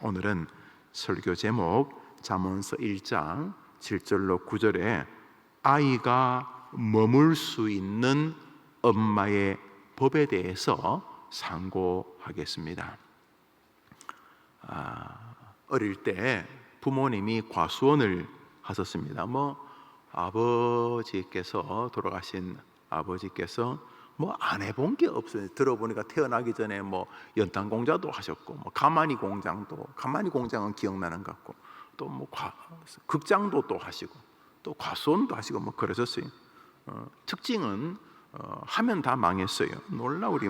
오늘은 설교 제목 잠언서 1장 7절로 9절에 아이가 머물 수 있는 엄마의 법에 대해서 상고하겠습니다. 어릴 때 부모님이 과수원을 하셨습니다. 아버지께서 돌아가신 아버지께서 안 해본 게 없어요. 들어보니까 태어나기 전에 연탄 공장도 하셨고, 가마니 공장은 기억나는 것 같고, 또 극장도 또 하시고, 또 과수원도 하시고 그러셨어요. 특징은 하면 다 망했어요. 놀라우리.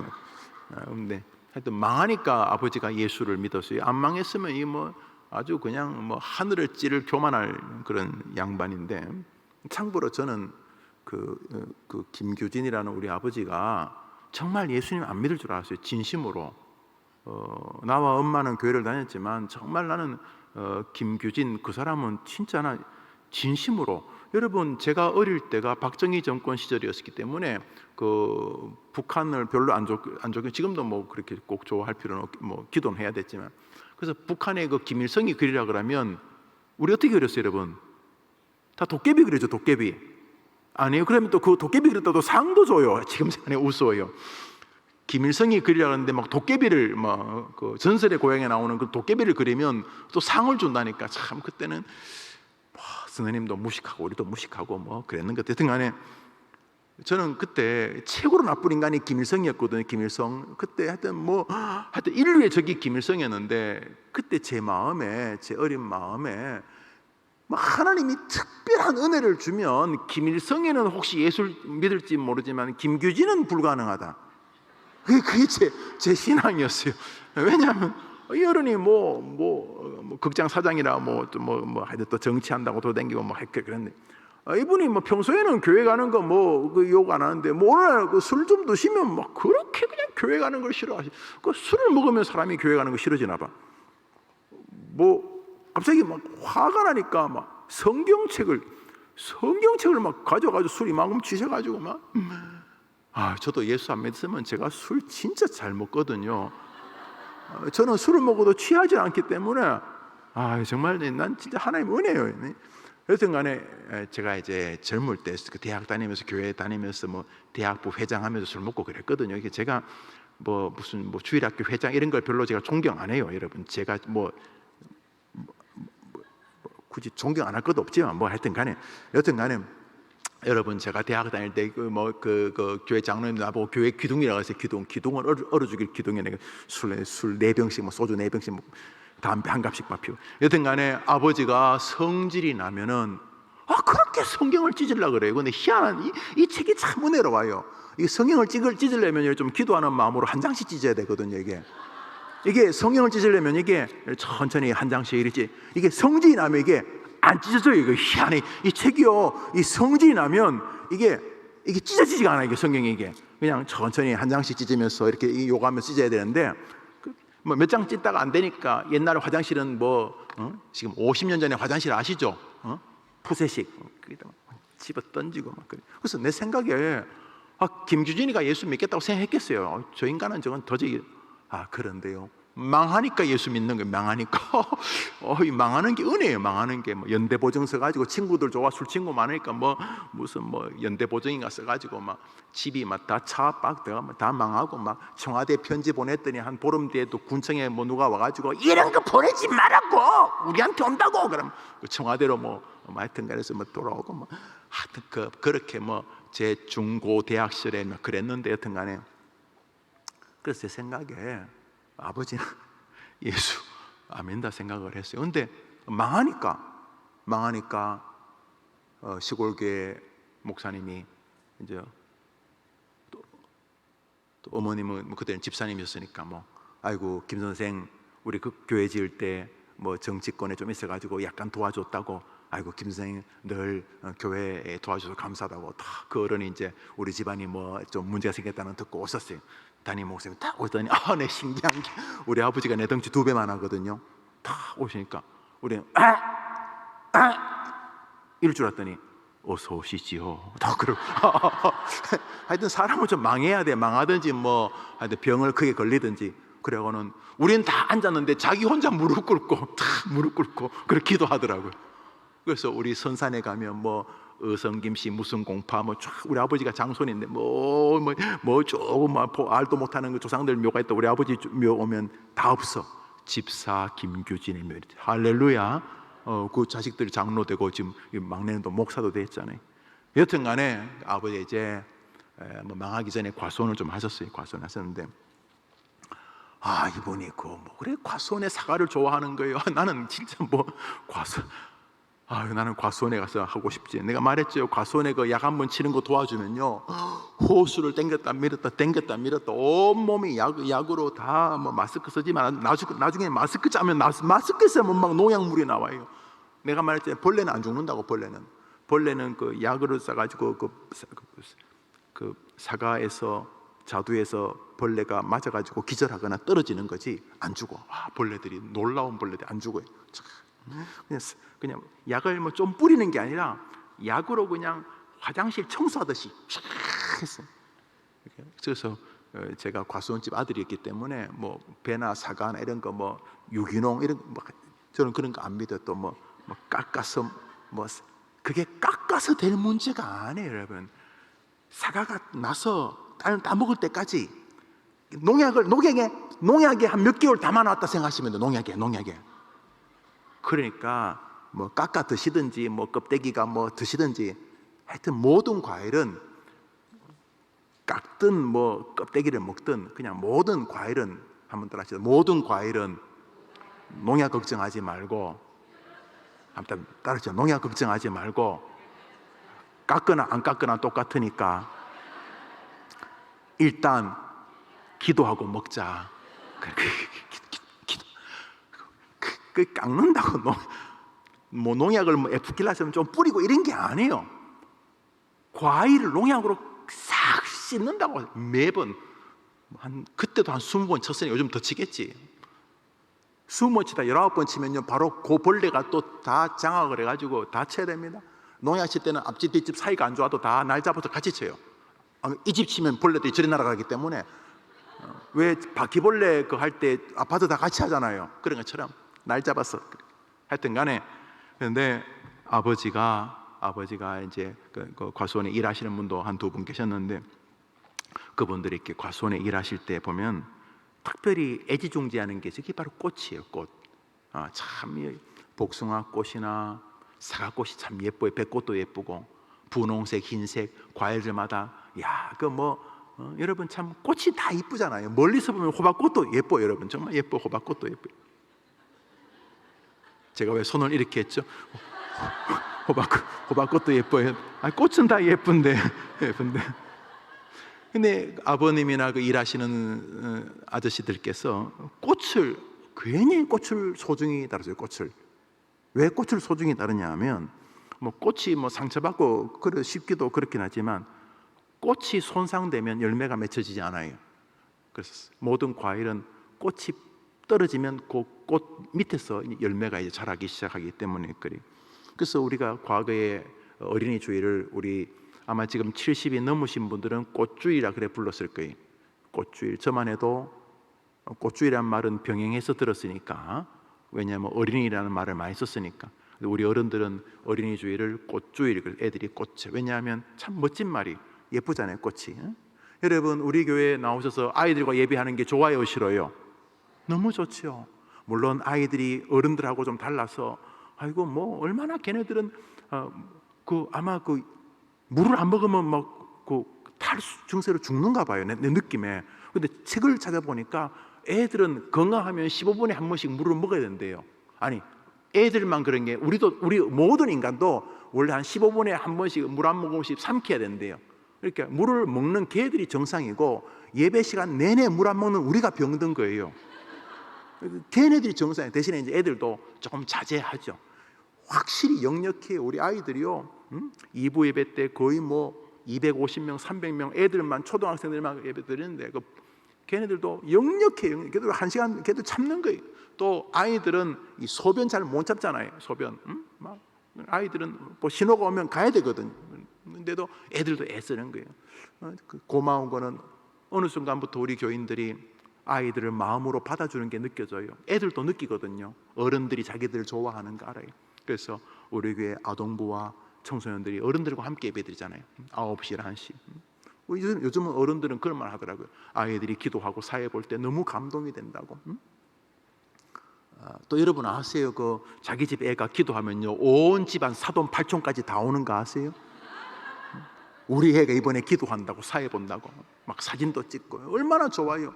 근데 하여튼 망하니까 아버지가 예수를 믿었어요. 안 망했으면 아주 그냥 하늘을 찌를 교만할 그런 양반인데, 참고로 저는 그 김규진이라는 우리 아버지가 정말 예수님 안 믿을 줄 알았어요. 진심으로. 나와 엄마는 교회를 다녔지만 정말 나는 김규진 그 사람은 진짜 진심으로. 여러분, 제가 어릴 때가 박정희 정권 시절이었기 때문에 그 북한을 별로 안 좋게, 지금도 그렇게 꼭 좋아할 필요는 없고 기도는 해야 됐지만, 그래서 북한의 그 김일성이 그리라 그러면 우리 어떻게 그렸어요, 여러분? 다 도깨비 그리죠, 도깨비. 아니에요. 그러면 또 그 도깨비 그렸다고 상도 줘요. 지금 생각해 우스워요. 김일성이 그리려고 하는데 도깨비를 그 전설의 고향에 나오는 그 도깨비를 그리면 또 상을 준다니까. 참 그때는 선생님도 무식하고 우리도 무식하고 그랬는 것 같아요. 하여튼 간에 저는 그때 최고로 나쁜 인간이 김일성이었거든요. 김일성. 그때 하여튼 인류의 적이 김일성이었는데, 그때 제 어린 마음에 하나님이 특별한 은혜를 주면 김일성에는 혹시 예수를 믿을지 모르지만 김규진은 불가능하다. 그게 제 신앙이었어요. 왜냐하면 이 어른이 극장 사장이라 하여튼 또 정치한다고 돌아다니고 그랬는데, 이분이 평소에는 교회 가는 거 욕 안 하는데 오늘 술 좀 드시면 그렇게 그냥 교회 가는 걸 싫어하시. 술을 먹으면 사람이 교회 가는 거 싫어지나 봐. 갑자기 화가 나니까 성경책을 가져가지고 술이 막 훔치셔가지고 저도 예수 안 믿으면 제가 술 진짜 잘 먹거든요. 저는 술을 먹어도 취하지 않기 때문에 정말 난 진짜 하나님 은혜예요. 여튼 간에 제가 이제 젊을 때 대학 다니면서 교회 다니면서 대학부 회장하면서 술 먹고 그랬거든요. 이게 제가 무슨 주일학교 회장 이런 걸 별로 제가 존경 안 해요, 여러분. 제가 굳이 존경 안 할 것도 없지만 하여튼 간에 여러분, 제가 대학 다닐 때 그 교회 장로님 나보고 교회 기둥이라고 해서 기둥을 얼어 죽일 기둥에 술 4병씩 소주 4병씩 먹고 담배 한 갑씩 피우고. 여튼 간에 아버지가 성질이 나면은 그렇게 성경을 찢으려고 그래요. 근데 희한한 이 책이 참 은혜로워요. 이 성경을 찢으려면 좀 기도하는 마음으로 한 장씩 찢어야 되거든요. 이게 성경을 찢으려면 이게 천천히 한 장씩 이렇지, 이게 성질이 나면 이게 안 찢어져요. 이거 희한해. 이 책이요, 이 성질이 나면 이게 찢어지지가 않아요. 이게 성경이 그냥 천천히 한 장씩 찢으면서 이렇게 요가하면서 찢어야 되는데, 몇 장 찢다가 안 되니까 옛날에 화장실은 지금 50년 전에 화장실 아시죠? 푸세식 집어 던지고 그래서 내 생각에 김규진이가 예수 믿겠다고 생각했겠어요. 저 인간은 저건 도저히. 그런데요, 망하니까 예수 믿는 거예요. 망하니까 이 망하는 게 은혜예요. 망하는 게 연대보증 써가지고 친구들 좋아 술 친구 많으니까 무슨 연대보증인가 써가지고 집이 다 차박 다 망하고 청와대 편지 보냈더니 한 보름 뒤에도 군청에 누가 와가지고 이런 거 보내지 말라고 우리한테 온다고. 그럼 청와대로 하여튼 그래서 돌아오고 하여튼 그렇게 제 중고 대학 시절에 그랬는데, 여튼간에 그래서 제 생각에 아버지는 예수 안 믿는다 생각을 했어요. 근데 망하니까 시골교회 목사님이 이제 또 어머님은 그때는 집사님이었으니까 아이고 김 선생 우리 그 교회 지을 때 정치권에 좀 있어가지고 약간 도와줬다고. 아이고 김 선생 늘 교회에 도와줘서 감사하다고. 그 어른이 이제 우리 집안이 좀 문제가 생겼다는 듣고 오셨어요. 담임 목사님 딱 오더니 내 신기한 게 우리 아버지가 내 덩치 2배만 하거든요. 딱 오시니까 우리는 이럴 줄 알았더니 어서 오시지요. 딱 그러고 하여튼 사람은 좀 망해야 돼. 망하든지 하여튼 병을 크게 걸리든지. 그래가는 우리는 다 앉았는데 자기 혼자 무릎 꿇고 그렇게 기도하더라고요. 그래서 우리 선산에 가면 뭐 어성김씨 무슨 공파 뭐 쫙 우리 아버지가 장손인데 뭐 조금 알도 못하는 그 조상들 묘가 있다. 우리 아버지 묘 오면 다 없어. 집사 김규진의 묘. 할렐루야. 그 자식들이 장로 되고 지금 막내는 또 목사도 됐잖아요. 여튼간에 아버지 이제 뭐 망하기 전에 과손을 좀 하셨어요. 과손 하셨는데 이분이 뭐 그래 과손의 사과를 좋아하는 거예요. 나는 진짜 뭐 과손 나는 과수원에 가서 하고 싶지. 내가 말했죠. 과수원에 그 약 한 번 치는 거 도와주면요, 호수를 당겼다 밀었다 온몸이 약으로 다 뭐 마스크 쓰지만 나중에 마스크 짜면 마스크 쓰면 막 농약물이 나와요. 내가 말했죠. 벌레는 안 죽는다고. 벌레는 그 약으로 싸가지고 그 사과에서 자두에서 벌레가 맞아가지고 기절하거나 떨어지는 거지 안 죽어. 벌레들이 놀라운 벌레들이 안 죽어요. 그냥 약을 뭐 좀 뿌리는 게 아니라 약으로 그냥 화장실 청소하듯이 쫙 했어요. 그래서 제가 과수원집 아들이었기 때문에 뭐 배나 사과나 이런 거 뭐 유기농 이런 뭐 저는 그런 거 안 믿어요. 또 뭐 깎아서 뭐 그게 깎아서 될 문제가 아니에요, 여러분. 사과가 나서 따 먹을 때까지 농약에 한 몇 개월 담아놨다 생각하시면 돼요. 농약에. 그러니까 뭐 깎아 드시든지 뭐 껍데기가 뭐 드시든지 하여튼 모든 과일은 깎든 뭐 껍데기를 먹든 그냥 모든 과일은 한번 따라하시죠. 모든 과일은 농약 걱정하지 말고 아무튼 따라하시죠. 농약 걱정하지 말고 깎거나 안 깎거나 똑같으니까 일단 기도하고 먹자. 그 깎는다고 뭐 농약을 뭐 에프킬라스면 좀 뿌리고 이런 게 아니에요. 과일을 농약으로 싹 씻는다고 매번 그때도 한 20번 쳤으니 요즘 더 치겠지. 20번 치다 19번 치면요 바로 그 벌레가 또 다 장악을 해가지고 다 쳐야 됩니다. 농약 칠 때는 앞집 뒷집 사이가 안 좋아도 다 날 잡아서 같이 쳐요. 이 집 치면 벌레들이 저리 날아가기 때문에 왜 바퀴벌레 그 할 때 아파트 다 같이 하잖아요. 그런 것처럼 날 잡았어. 하여튼 간에 그런데 아버지가 이제 그 과수원에 일하시는 분도 한 두 분 계셨는데 그분들이 이렇게 과수원에 일하실 때 보면 특별히 애지중지하는 게 저게 바로 꽃이에요. 꽃. 참 복숭아 꽃이나 사과꽃이 참 예뻐요. 백꽃도 예쁘고 분홍색, 흰색 과일들마다 여러분 참 꽃이 다 이쁘잖아요. 멀리서 보면 호박꽃도 예뻐요. 여러분 정말 예뻐. 호박꽃도 예뻐요. 제가 왜 손을 이렇게 했죠? 호박꽃도 예뻐요. 꽃은 다 예쁜데. 근데 아버님이나 그 일하시는 아저씨들께서 괜히 꽃을 소중히 다루세요. 왜 꽃을 소중히 다루냐 하면 뭐 꽃이 뭐 상처받고 쉽기도 그렇긴 하지만 꽃이 손상되면 열매가 맺혀지지 않아요. 그래서 모든 과일은 꽃이 떨어지면 그 꽃 밑에서 열매가 이제 자라기 시작하기 때문에 그래서 우리가 과거에 어린이 주일을 우리 아마 지금 70이 넘으신 분들은 꽃주일이라 그래 불렀을 거예요. 꽃주일. 저만 해도 꽃주일이라는 말은 병행해서 들었으니까, 왜냐하면 어린이라는 말을 많이 썼으니까. 우리 어른들은 어린이 주일을 꽃주일, 애들이 꽃에. 왜냐하면 참 멋진 말이 예쁘잖아요, 꽃이. 여러분 우리 교회에 나오셔서 아이들과 예배하는 게 좋아요, 싫어요? 너무 좋죠. 물론 아이들이 어른들하고 좀 달라서 뭐 얼마나 걔네들은 아마 물을 안 먹으면 막 탈 증세로 죽는가 봐요, 내 느낌에. 근데 책을 찾아보니까 애들은 건강하면 15분에 한 번씩 물을 먹어야 된대요. 아니 애들만 그런 게 우리 모든 인간도 원래 한 15분에 한 번씩 물 한 모금씩 삼켜야 된대요. 그러니까 물을 먹는 개들이 정상이고 예배 시간 내내 물 안 먹는 우리가 병든 거예요. 걔네들이 정상이에요. 대신에 이제 애들도 조금 자제하죠. 확실히 역력해요. 우리 아이들이요. 2부 예배 때 거의 뭐 250명, 300명 애들만 초등학생들만 예배 드리는데 걔네들도 역력해요. 걔들 1시간 걔들 참는 거예요. 또 아이들은 이 소변 잘 못 잡잖아요. 소변. 아이들은 뭐 신호가 오면 가야 되거든. 근데도 애들도 애쓰는 거예요. 고마운 거는 어느 순간부터 우리 교인들이 아이들을 마음으로 받아주는 게 느껴져요. 애들도 느끼거든요. 어른들이 자기들 좋아하는 거 알아요. 그래서 우리 교회 아동부와 청소년들이 어른들과 함께 예배드리잖아요. 9시, 1시. 요즘은 어른들은 그런 말 하더라고요. 아이들이 기도하고 사회 볼 때 너무 감동이 된다고. 또 여러분 아세요? 그 자기 집 애가 기도하면요 온 집안 사돈 팔촌까지 다 오는 거 아세요? 우리 애가 이번에 기도한다고 사회 본다고 막 사진도 찍고 얼마나 좋아요.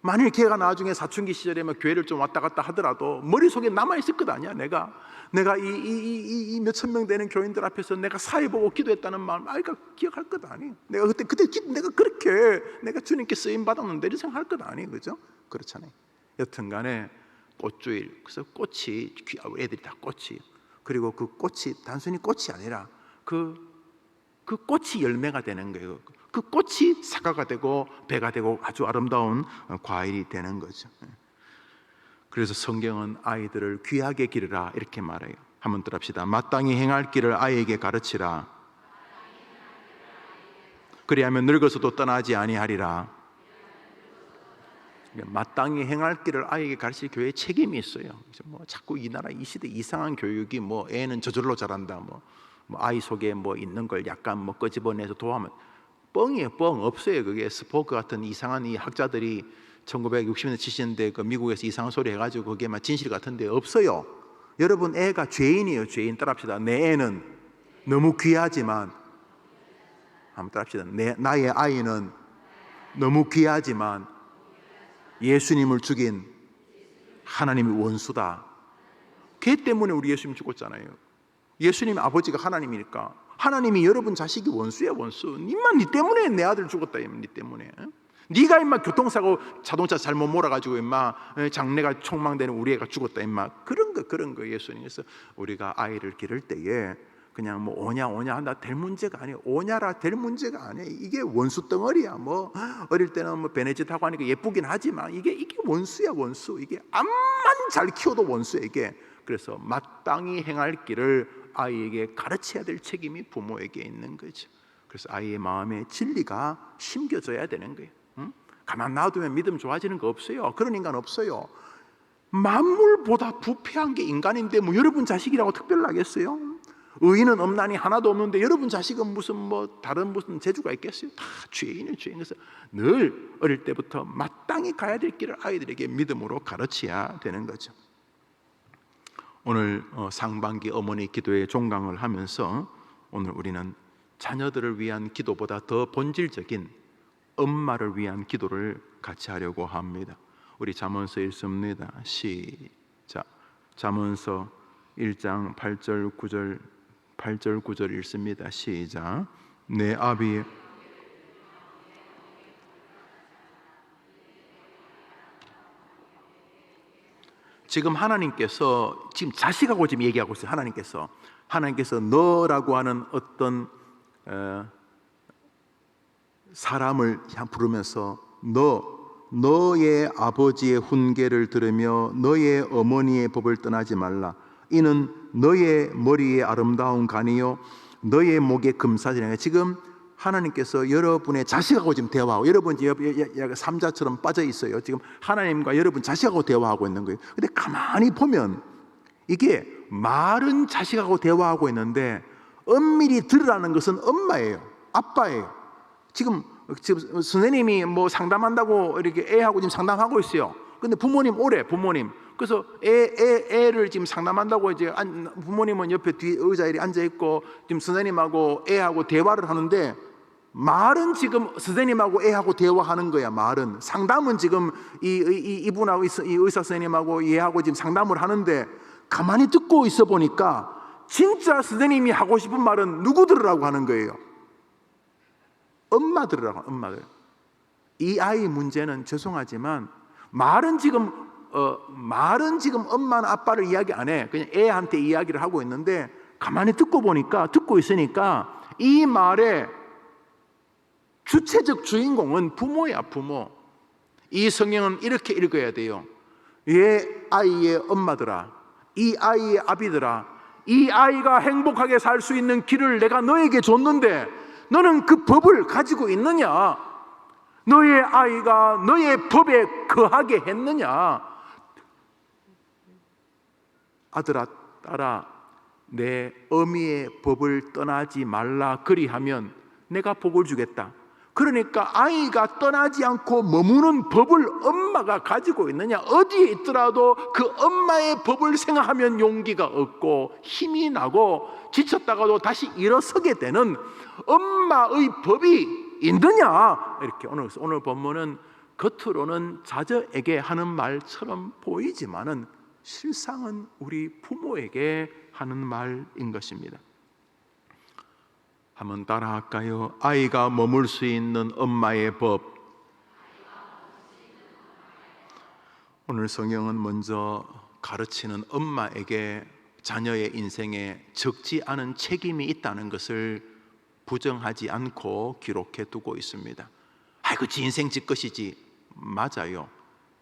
만일 걔가 나중에 사춘기 시절에 교회를 좀 왔다 갔다 하더라도 머릿속에 남아있을 것 아니야. 내가 이 몇천 명 되는 교인들 앞에서 내가 사회 보고 기도했다는 마음 아이가 기억할 것 아니에요. 내가 그때 내가 그렇게 내가 주님께 쓰임 받았는데 이런 생각할 것 아니에요. 그죠? 그렇잖아요. 여튼간에 꽃주일, 그래서 꽃이 애들이 다 꽃이, 그리고 그 꽃이 단순히 꽃이 아니라 그 꽃이 열매가 되는 거예요. 그 꽃이 사과가 되고 배가 되고 아주 아름다운 과일이 되는 거죠. 그래서 성경은 아이들을 귀하게 기르라 이렇게 말해요. 한번 들읍시다. 마땅히 행할 길을 아이에게 가르치라. 그리하면 늙어서도 떠나지 아니하리라. 마땅히 행할 길을 아이에게 가르칠 교회에 책임이 있어요. 자꾸 이 나라 이 시대 이상한 교육이 애는 저절로 자란다. 아이 속에 있는 걸 약간 끄집어내서 도와면 뻥이에요. 뻥 없어요. 그게 스포크 같은 이상한 이 학자들이 1960년대 70년대 그 미국에서 이상한 소리 해가지고 그게 막 진실 같은데 없어요. 여러분 애가 죄인이에요. 죄인. 따라합시다. 내 애는 너무 귀하지만, 한번 따라합시다. 나의 아이는 너무 귀하지만 예수님을 죽인 하나님의 원수다. 걔 때문에 우리 예수님 죽었잖아요. 예수님 아버지가 하나님이니까 하나님이 여러분 자식이 원수야 원수. 네 때문에 내 아들 죽었다. 네 때문에. 네가 임마 교통사고 자동차 잘못 몰아가지고 임마 장래가 촉망되는 우리 애가 죽었다. 임마 그런 거 예수님께서 우리가 아이를 기를 때에 그냥 오냐 한다 될 문제가 아니에요. 오냐라 될 문제가 아니에요. 이게 원수 덩어리야. 어릴 때는 베네짓 하고 하니까 예쁘긴 하지만 이게 원수야 원수. 이게 암만 잘 키워도 원수야 이게. 그래서 마땅히 행할 길을 아이에게 가르쳐야 될 책임이 부모에게 있는 거죠. 그래서 아이의 마음에 진리가 심겨져야 되는 거예요. 가만 놔두면 믿음 좋아지는 거 없어요. 그런 인간 없어요. 만물보다 부패한 게 인간인데 여러분 자식이라고 특별하겠어요? 의인은 없나니 하나도 없는데 여러분 자식은 무슨 다른 무슨 재주가 있겠어요? 다 죄인이에요. 죄인. 그래서 늘 어릴 때부터 마땅히 가야 될 길을 아이들에게 믿음으로 가르쳐야 되는 거죠. 오늘 상반기 어머니 기도에 종강을 하면서 오늘 우리는 자녀들을 위한 기도보다 더 본질적인 엄마를 위한 기도를 같이 하려고 합니다. 우리 잠언서 읽습니다. 시작. 잠언서 1장 8절 9절 읽습니다. 시작. 내 아비 지금 하나님께서 지금 자식하고 지금 얘기하고 있어요. 하나님께서 너라고 하는 어떤 사람을 부르면서 너의 아버지의 훈계를 들으며 너의 어머니의 법을 떠나지 말라. 이는 너의 머리에 아름다운 간이요 너의 목에 금사지라. 지금 하나님께서 여러분의 자식하고 지금 대화하고, 여러분 삼자처럼 빠져 있어요. 지금 하나님과 여러분 자식하고 대화하고 있는 거예요. 근데 가만히 보면 이게 말은 자식하고 대화하고 있는데 엄밀히 들으라는 것은 엄마예요, 아빠예요. 지금 선생님이 상담한다고 이렇게 애하고 지금 상담하고 있어요. 근데 부모님 오래, 부모님. 그래서 애를 지금 상담한다고 이제 부모님은 옆에 뒤 의자에 앉아 있고 지금 선생님하고 애하고 대화를 하는데 말은 지금 선생님하고 애하고 대화하는 거야. 말은 상담은 지금 이분하고 이 의사 선생님하고 얘하고 지금 상담을 하는데 가만히 듣고 있어 보니까 진짜 선생님이 하고 싶은 말은 누구 들으라고 하는 거예요? 엄마 들으라고. 엄마들. 이 아이 문제는 죄송하지만 말은 지금 엄마나 아빠를 이야기 안 해. 그냥 애한테 이야기를 하고 있는데 가만히 듣고 있으니까 이 말의 주체적 주인공은 부모야, 부모. 이 성경은 이렇게 읽어야 돼요. 이 아이의 엄마들아, 이 아이의 아비들아, 이 아이가 행복하게 살 수 있는 길을 내가 너에게 줬는데 너는 그 법을 가지고 있느냐? 너의 아이가 너의 법에 거하게 했느냐? 아들아, 딸아, 내 어미의 법을 떠나지 말라 그리하면 내가 복을 주겠다. 그러니까 아이가 떠나지 않고 머무는 법을 엄마가 가지고 있느냐? 어디에 있더라도 그 엄마의 법을 생각하면 용기가 얻고 힘이 나고 지쳤다가도 다시 일어서게 되는 엄마의 법이 있느냐? 이렇게 오늘 본문은 겉으로는 자녀에게 하는 말처럼 보이지만은 실상은 우리 부모에게 하는 말인 것입니다. 한번 따라할까요? 아이가 머물 수 있는 엄마의 법. 오늘 성경은 먼저 가르치는 엄마에게 자녀의 인생에 적지 않은 책임이 있다는 것을 부정하지 않고 기록해 두고 있습니다. 아이고, 지 인생 지 것이지. 맞아요.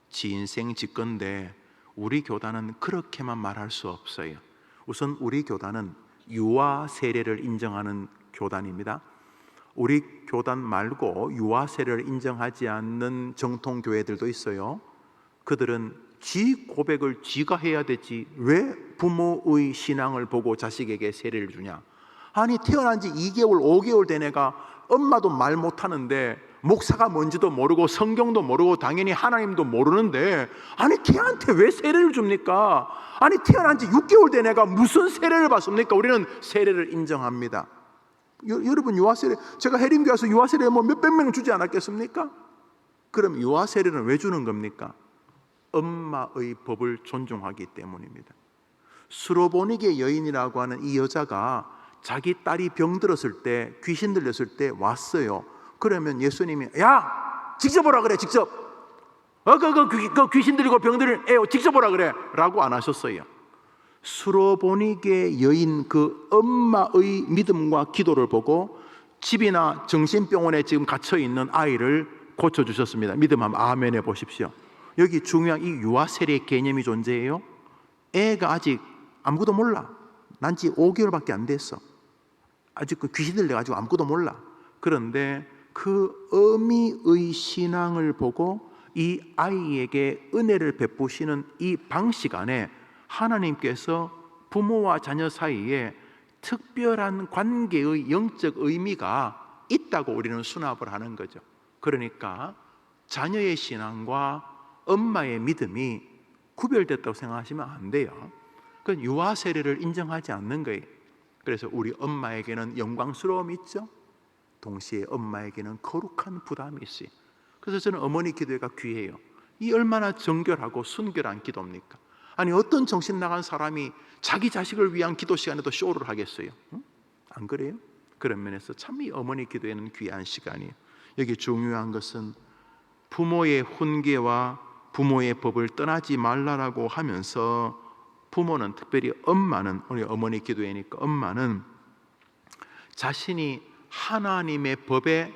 지 인생 지 건데 우리 교단은 그렇게만 말할 수 없어요. 우선 우리 교단은 유아 세례를 인정하는 교단입니다. 우리 교단 말고 유아 세례를 인정하지 않는 정통 교회들도 있어요. 그들은 지 고백을 지가 해야 되지 왜 부모의 신앙을 보고 자식에게 세례를 주냐? 아니, 태어난 지 2개월 5개월 된 애가 엄마도 말 못하는데 목사가 뭔지도 모르고 성경도 모르고 당연히 하나님도 모르는데 아니 걔한테 왜 세례를 줍니까? 아니, 태어난 지 6개월 된 애가 무슨 세례를 받습니까? 우리는 세례를 인정합니다. 여러분, 유아세례, 제가 해림교회 와서 유아세례 뭐 몇백 명 주지 않았겠습니까? 그럼 유아세례는 왜 주는 겁니까? 엄마의 법을 존중하기 때문입니다. 수로보니게 여인이라고 하는 이 여자가 자기 딸이 병들었을 때, 귀신 들렸을 때 왔어요. 그러면 예수님이 야, 직접 오라 그래, 직접. 그 귀신 들리고 병들은 애 직접 오라 그래 라고 안 하셨어요. 수로보니게 여인 그 엄마의 믿음과 기도를 보고 집이나 정신병원에 지금 갇혀있는 아이를 고쳐주셨습니다. 믿음 한번 아멘 해보십시오. 여기 중요한 이 유아세례 개념이 존재해요. 애가 아직 아무것도 몰라. 난 지 5개월밖에 안 됐어. 아직 그 귀신 들려가지고 아무것도 몰라. 그런데 그 어미의 신앙을 보고 이 아이에게 은혜를 베푸시는 이 방식 안에 하나님께서 부모와 자녀 사이에 특별한 관계의 영적 의미가 있다고 우리는 수납을 하는 거죠. 그러니까 자녀의 신앙과 엄마의 믿음이 구별됐다고 생각하시면 안 돼요. 그건 유아 세례를 인정하지 않는 거예요. 그래서 우리 엄마에게는 영광스러움이 있죠. 동시에 엄마에게는 거룩한 부담이 있어요. 그래서 저는 어머니 기도회가 귀해요. 이 얼마나 정결하고 순결한 기도입니까? 아니, 어떤 정신 나간 사람이 자기 자식을 위한 기도 시간에도 쇼를 하겠어요? 안 그래요? 그런 면에서 참 이 어머니 기도회는 귀한 시간이에요. 여기 중요한 것은 부모의 훈계와 부모의 법을 떠나지 말라라고 하면서 부모는, 특별히 엄마는, 우리 어머니 기도회니까 엄마는 자신이 하나님의 법에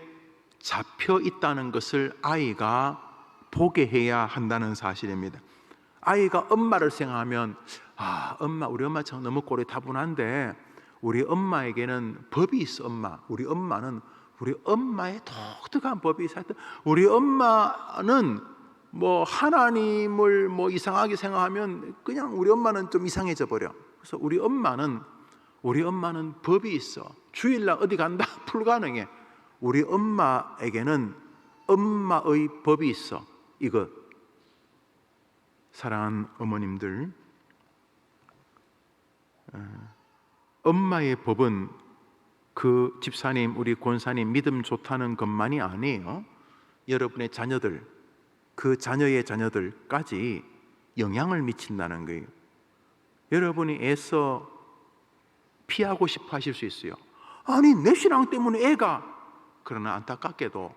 잡혀 있다는 것을 아이가 보게 해야 한다는 사실입니다. 아이가 엄마를 생각하면 우리 엄마 참 너무 꼴이 타분한데 우리 엄마에게는 법이 있어. 우리 엄마는 우리 엄마의 독특한 법이 있어. 우리 엄마는 뭐 하나님을 뭐 이상하게 생각하면 그냥 우리 엄마는 좀 이상해져 버려. 그래서 우리 엄마는 법이 있어. 주일날 어디 간다? 불가능해. 우리 엄마에게는 엄마의 법이 있어. 이것, 사랑하는 어머님들, 엄마의 법은 그 집사님, 우리 권사님 믿음 좋다는 것만이 아니에요. 여러분의 자녀들, 그 자녀의 자녀들까지 영향을 미친다는 거예요. 여러분이 애써 피하고 싶어 하실 수 있어요. 아니, 내 신앙 때문에 애가. 그러나 안타깝게도,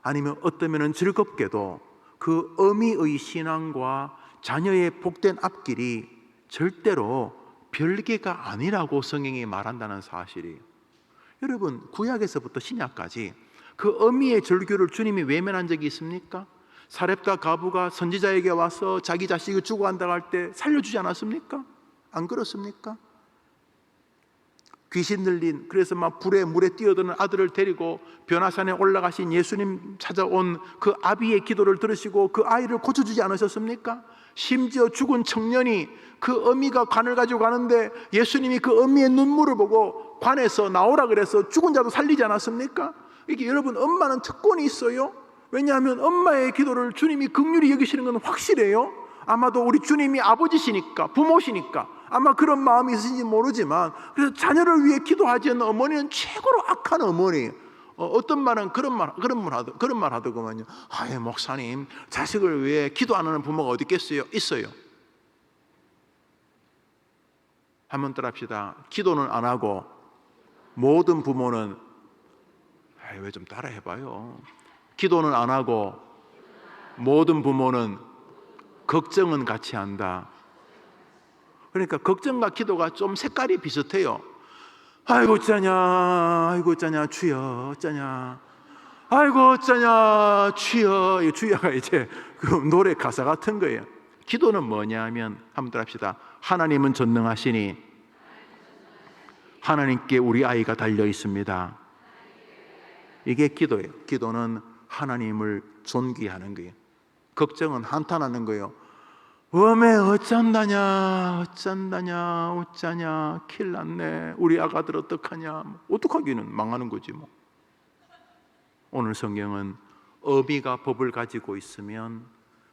아니면 어떤 면은 즐겁게도 그 어미의 신앙과 자녀의 복된 앞길이 절대로 별개가 아니라고 성경이 말한다는 사실이에요. 여러분, 구약에서부터 신약까지 그 어미의 절규를 주님이 외면한 적이 있습니까? 사렙다 가부가 선지자에게 와서 자기 자식을 죽어간다고 할 때 살려주지 않았습니까? 안 그렇습니까? 귀신 들린, 그래서 막 불에 물에 뛰어드는 아들을 데리고 변화산에 올라가신 예수님 찾아온 그 아비의 기도를 들으시고 그 아이를 고쳐주지 않으셨습니까? 심지어 죽은 청년이 그 어미가 관을 가지고 가는데 예수님이 그 어미의 눈물을 보고 관에서 나오라 그래서 죽은 자도 살리지 않았습니까? 이게 여러분, 엄마는 특권이 있어요. 왜냐하면 엄마의 기도를 주님이 긍휼히 여기시는 건 확실해요. 아마도 우리 주님이 아버지시니까, 부모시니까 아마 그런 마음이 있으신지 모르지만, 그래서 자녀를 위해 기도하지 않는 어머니는 최고로 악한 어머니예요. 어떤 말은 그런 말 하더구만요. 아예 목사님, 자식을 위해 기도 안 하는 부모가 어디 있겠어요? 있어요. 한번 따라합시다. 기도는 안 하고 모든 부모는, 왜 좀 따라 해봐요. 기도는 안 하고 모든 부모는 걱정은 같이 한다. 그러니까 걱정과 기도가 좀 색깔이 비슷해요. 아이고 어쩌냐, 아이고 어쩌냐 주여, 어쩌냐, 아이고 어쩌냐 주여. 이 주여가 이제 그 노래 가사 같은 거예요. 기도는 뭐냐 하면, 한번 따라합시다. 하나님은 전능하시니 하나님께 우리 아이가 달려 있습니다. 이게 기도예요. 기도는 하나님을 존귀하는 거예요. 걱정은 한탄하는 거예요. 웜에 어쩐다냐, 큰일 났네, 우리 아가들 어떡하냐. 어떡하기는, 망하는 거지 뭐. 오늘 성경은 어미가 법을 가지고 있으면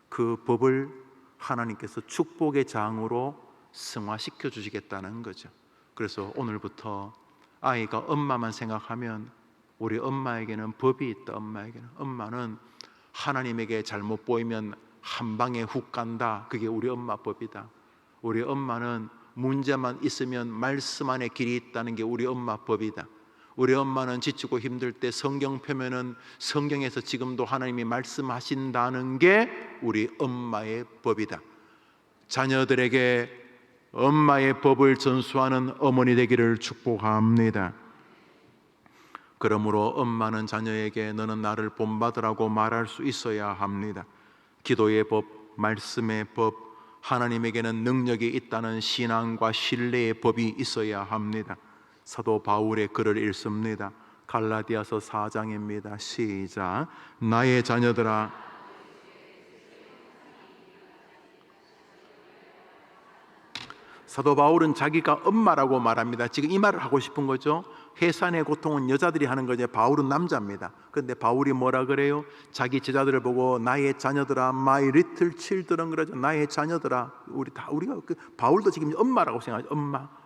그 법을 하나님께서 축복의 장으로 승화시켜 주시겠다는 거죠. 그래서 오늘부터 아이가 엄마만 생각하면, 우리 엄마에게는 법이 있다. 엄마는 하나님에게 잘못 보이면 한 방에 훅 간다. 그게 우리 엄마 법이다. 우리 엄마는 문제만 있으면 말씀 안에 길이 있다는 게 우리 엄마 법이다. 우리 엄마는 지치고 힘들 때 성경 펴면은 성경에서 지금도 하나님이 말씀하신다는 게 우리 엄마의 법이다. 자녀들에게 엄마의 법을 전수하는 어머니 되기를 축복합니다. 그러므로 엄마는 자녀에게 너는 나를 본받으라고 말할 수 있어야 합니다. 기도의 법, 말씀의 법, 하나님에게는 능력이 있다는 신앙과 신뢰의 법이 있어야 합니다. 사도 바울의 글을 읽습니다. 갈라디아서 4장입니다. 시작. 나의 자녀들아, 사도 바울은 자기가 엄마라고 말합니다. 지금 이 말을 하고 싶은 거죠. 해산의 고통은 여자들이 하는 거죠. 바울은 남자입니다. 그런데 바울이 뭐라 그래요? 자기 제자들을 보고 나의 자녀들아, my little children 그러죠. 나의 자녀들아. 우리가 바울도 지금 엄마라고 생각하죠.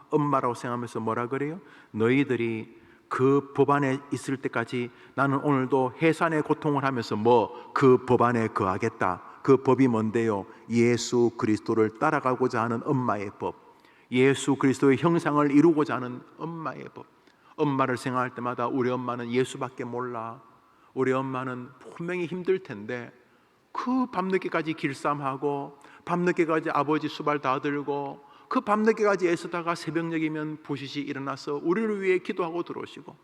엄마라고 생각하면서 뭐라 그래요? 너희들이 그 법 안에 있을 때까지 나는 오늘도 해산의 고통을 하면서 그 법 안에 거하겠다. 그 법이 뭔데요? 예수 그리스도를 따라가고자 하는 엄마의 법, 예수 그리스도의 형상을 이루고자 하는 엄마의 법. 엄마를 생각할 때마다 우리 엄마는 예수밖에 몰라. 우리 엄마는 분명히 힘들 텐데 그 밤늦게까지 길쌈하고 밤늦게까지 아버지 수발 다 들고 그 밤늦게까지 애쓰다가 새벽녘이면 부시시 일어나서 우리를 위해 기도하고 들어오시고,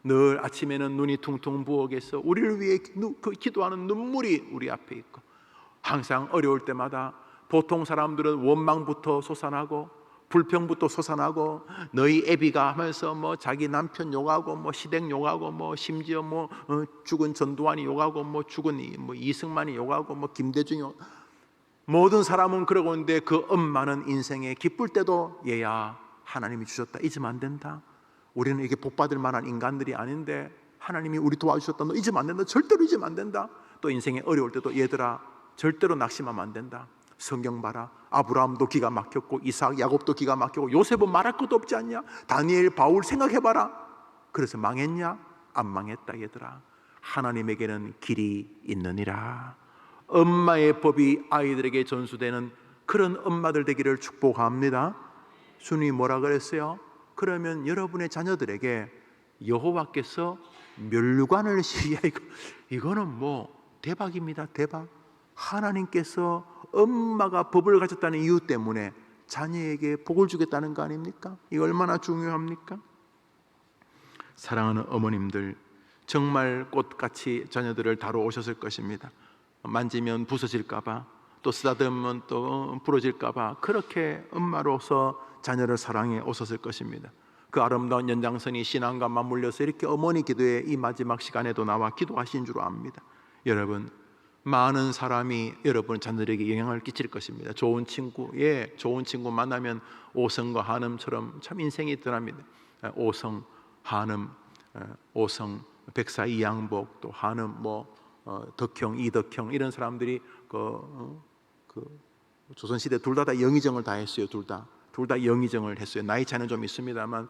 늘 아침에는 눈이 퉁퉁 부어게서 우리를 위해 그 기도하는 눈물이 우리 앞에 있고, 항상 어려울 때마다 보통 사람들은 원망부터 솟아나고 불평부터 솟아나고 너희 애비가 하면서 자기 남편 욕하고 시댁 욕하고 심지어 죽은 전두환이 욕하고 죽은 이승만이 욕하고 김대중이 모든 사람은 그러고 있는데 그 엄마는 인생에 기쁠 때도 얘야 하나님이 주셨다 잊으면 안 된다. 우리는 이게 복받을 만한 인간들이 아닌데 하나님이 우리 도와주셨다. 너 잊으면 안 된다. 절대로 잊으면 안 된다. 또 인생에 어려울 때도 얘들아 절대로 낙심하면 안 된다. 성경 봐라. 아브라함도 기가 막혔고 이삭, 야곱도 기가 막혔고 요셉은 말할 것도 없지 않냐? 다니엘, 바울 생각해봐라. 그래서 망했냐? 안 망했다 얘들아. 하나님에게는 길이 있느니라. 엄마의 법이 아이들에게 전수되는 그런 엄마들 되기를 축복합니다. 주님이 뭐라 그랬어요? 그러면 여러분의 자녀들에게 여호와께서 면류관을 이거는 대박입니다. 대박. 하나님께서 엄마가 법을 가졌다는 이유 때문에 자녀에게 복을 주겠다는 거 아닙니까? 이거 얼마나 중요합니까? 사랑하는 어머님들, 정말 꽃같이 자녀들을 다뤄오셨을 것입니다. 만지면 부서질까봐, 또 쓰다듬으면 또 부러질까봐 그렇게 엄마로서 자녀를 사랑해 오셨을 것입니다. 그 아름다운 연장선이 신앙과 맞물려서 이렇게 어머니 기도에 이 마지막 시간에도 나와 기도하신 줄 압니다. 여러분, 많은 사람이 여러분 자녀들에게 영향을 끼칠 것입니다. 좋은 친구, 좋은 친구 만나면 오성과 한음처럼 참 인생이 드랍니다. 오성, 한음, 오성, 백사 이양복, 또 한음, 덕형, 이덕형 이런 사람들이 조선시대 둘 다 영의정을 다 했어요. 둘 다 영의정을 했어요. 나이 차이는 좀 있습니다만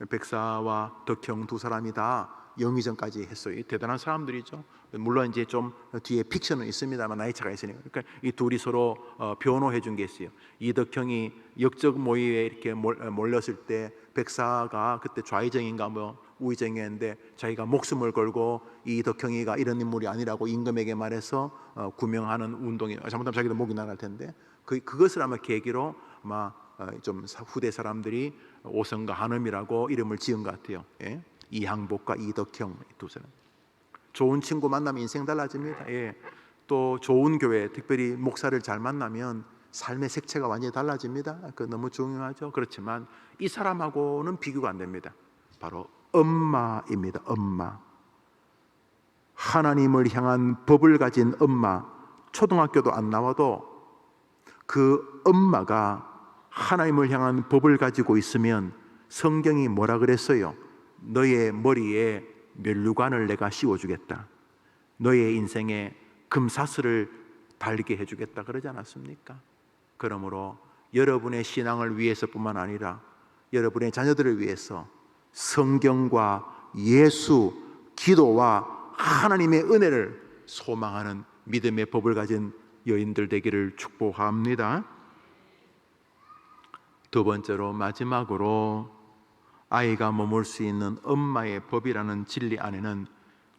백사와 덕형 두 사람이 다 영의정까지 했어요. 대단한 사람들이죠. 물론 이제 좀 뒤에 픽션은 있습니다만 나이 차가 있으니까. 그러니까 이 둘이 서로 변호해 준 게 있어요. 이덕형이 역적 모의에 이렇게 몰렸을 때 백사가 그때 좌의정인가 우의정이었는데 자기가 목숨을 걸고 이덕형이가 이런 인물이 아니라고 임금에게 말해서 구명하는 운동이, 잘못하면 자기도 목이 나갈 텐데 그것을 아마 계기로 아마 좀 후대 사람들이 오성과 한음이라고 이름을 지은 것 같아요. 이항복과 이덕형 두 사람. 좋은 친구 만나면 인생 달라집니다. 또 좋은 교회, 특별히 목사를 잘 만나면 삶의 색채가 완전히 달라집니다. 그 너무 중요하죠. 그렇지만 이 사람하고는 비교가 안 됩니다. 바로 엄마입니다. 엄마. 하나님을 향한 법을 가진 엄마. 초등학교도 안 나와도 그 엄마가 하나님을 향한 법을 가지고 있으면 성경이 뭐라 그랬어요? 너의 머리에 면류관을 내가 씌워주겠다. 너의 인생에 금사슬을 달게 해주겠다 그러지 않았습니까? 그러므로 여러분의 신앙을 위해서뿐만 아니라 여러분의 자녀들을 위해서 성경과 예수, 기도와 하나님의 은혜를 소망하는 믿음의 법을 가진 여인들 되기를 축복합니다. 두 번째로, 마지막으로 아이가 머물 수 있는 엄마의 법이라는 진리 안에는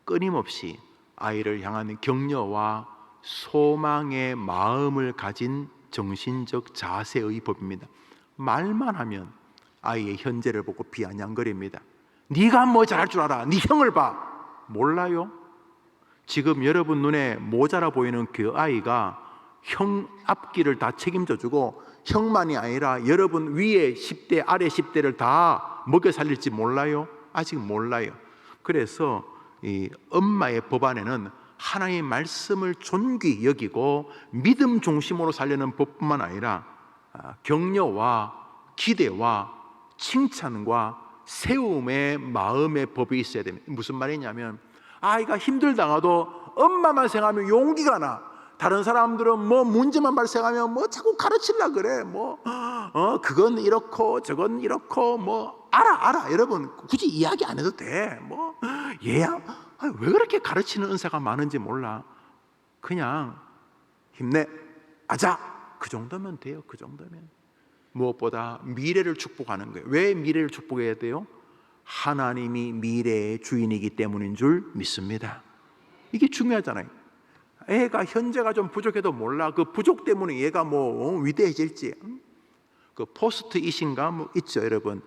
끊임없이 아이를 향한 격려와 소망의 마음을 가진 정신적 자세의 법입니다. 말만 하면 아이의 현재를 보고 비아냥거립니다. 네가 뭐 잘할 줄 알아? 네 형을 봐. 몰라요? 지금 여러분 눈에 모자라 보이는 그 아이가 형 앞길을 다 책임져 주고 형만이 아니라 여러분 위에 10대 아래 10대를 다 먹여 살릴지 몰라요? 아직 몰라요. 그래서 이 엄마의 법 안에는 하나님의 말씀을 존귀 여기고 믿음 중심으로 살려는 법뿐만 아니라 격려와 기대와 칭찬과 세움의 마음의 법이 있어야 됩니다. 무슨 말이냐면 아이가 힘들다가도 엄마만 생각하면 용기가 나. 다른 사람들은 뭐 문제만 발생하면 뭐 자꾸 가르치려 그래. 그건 이렇고 저건 이렇고 알아. 여러분 굳이 이야기 안 해도 돼. 얘야 왜 그렇게 가르치는 은사가 많은지 몰라. 그냥 힘내, 아자. 그 정도면 돼요. 그 정도면. 무엇보다 미래를 축복하는 거예요. 왜 미래를 축복해야 돼요? 하나님이 미래의 주인이기 때문인 줄 믿습니다. 이게 중요하잖아요. 애가 현재가 좀 부족해도 몰라. 그 부족 때문에 얘가 위대해질지. 그 포스트 이신가 있죠, 여러분.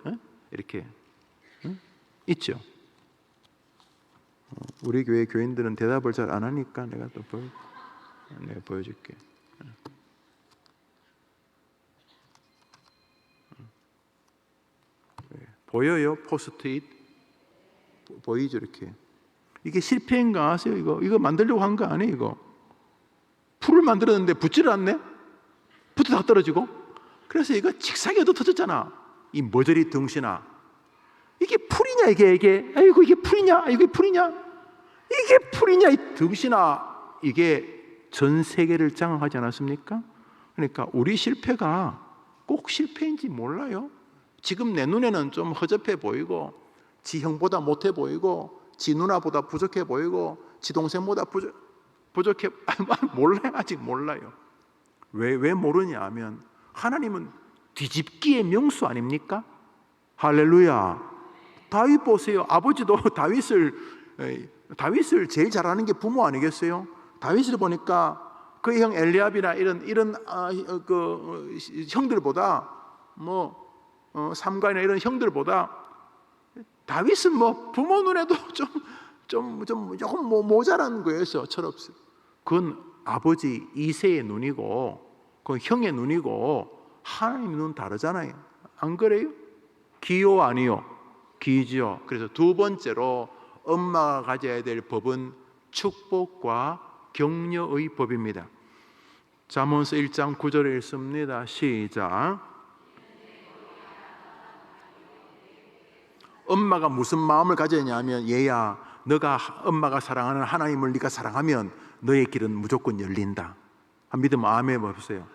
이렇게 있죠. 우리 교회 교인들은 대답을 잘 안 하니까 내가 보여줄게. 보여요? 포스트잇 보이죠? 이렇게. 이게 실패인가 아세요? 이거 만들려고 한 거 아니에요? 이거 풀을 만들었는데 붙지를 않네. 붙어 다 떨어지고. 그래서 이거 직사계도 터졌잖아. 이 머저리 등신아. 이게 풀이냐 이게? 아이고 이게 풀이냐? 이게 풀이냐? 이게 풀이냐 이 등신아. 이게 전 세계를 장악하지 않았습니까? 그러니까 우리 실패가 꼭 실패인지 몰라요. 지금 내 눈에는 좀 허접해 보이고 지 형보다 못해 보이고 지 누나보다 부족해 보이고 지 동생보다 부족해 몰라요. 아직 몰라요. 왜 모르냐 하면 하나님은 뒤집기의 명수 아닙니까? 할렐루야. 다윗 보세요. 아버지도 다윗을 제일 잘하는 게 부모 아니겠어요? 다윗을 보니까 그 형 엘리압이나 이런 형들보다 삼가이나 이런 형들보다 다윗은 부모 눈에도 조금 모자란 거였어. 철없어요. 그건 아버지 이세의 눈이고, 그건 형의 눈이고, 하나님의 눈 다르잖아요. 안 그래요? 기요 아니요? 기죠. 그래서 두 번째로 엄마가 가져야 될 법은 축복과 격려의 법입니다. 잠언서 1장 9절에 읽습니다. 시작. 엄마가 무슨 마음을 가져야 하냐면, 얘야, 너가 엄마가 사랑하는 하나님을 네가 사랑하면 너의 길은 무조건 열린다. 믿으면 아멘 해보세요.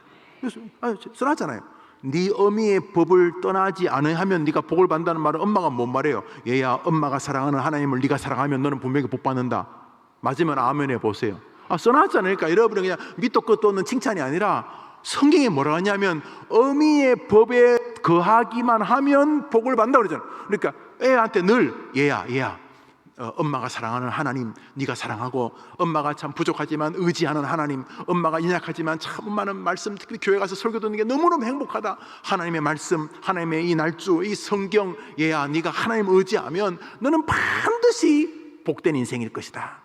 써놨잖아요. 네 어미의 법을 떠나지 않으면 네가 복을 받는다는 말은 엄마가 뭔 말이에요? 얘야, 엄마가 사랑하는 하나님을 네가 사랑하면 너는 분명히 복 받는다. 맞으면 아멘 해보세요. 써놨잖아요. 그러니까 여러분은 그냥 밑도 끝도 없는 칭찬이 아니라 성경에 뭐라 하냐면 어미의 법에 거하기만 하면 복을 받는다 그러잖아요. 그러니까 애한테 늘 얘야 엄마가 사랑하는 하나님 네가 사랑하고, 엄마가 참 부족하지만 의지하는 하나님, 엄마가 연약하지만 참 엄마는 말씀, 특히 교회 가서 설교 듣는 게 너무너무 행복하다. 하나님의 말씀, 하나님의 이 날주, 이 성경, 얘야 네가 하나님 의지하면 너는 반드시 복된 인생일 것이다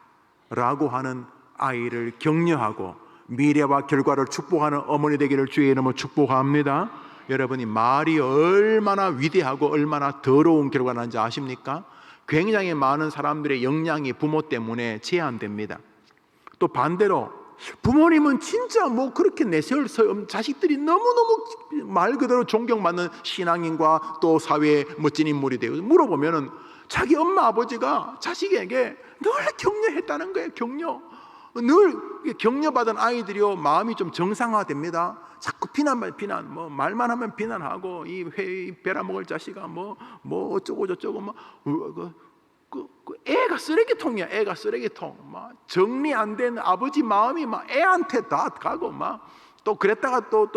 라고 하는 아이를 격려하고 미래와 결과를 축복하는 어머니 되기를 주의 이름으로 축복합니다. 여러분이 말이 얼마나 위대하고 얼마나 더러운 결과가 나는지 아십니까? 굉장히 많은 사람들의 역량이 부모 때문에 제한됩니다. 또 반대로 부모님은 진짜 뭐 그렇게 내세울 자식들이 너무너무 말 그대로 존경받는 신앙인과 또 사회의 멋진 인물이 되고, 물어보면은 자기 엄마 아버지가 자식에게 늘 격려했다는 거예요. 늘 격려받은 아이들이요, 마음이 좀 정상화됩니다. 자꾸 비난, 뭐 말만 하면 비난하고, 이 베라먹을 자식아 뭐 어쩌고 저쩌고, 애가 쓰레기통이야. 애가 쓰레기통. 막 정리 안 된 아버지 마음이 막 애한테 다 가고, 막 또 그랬다가 또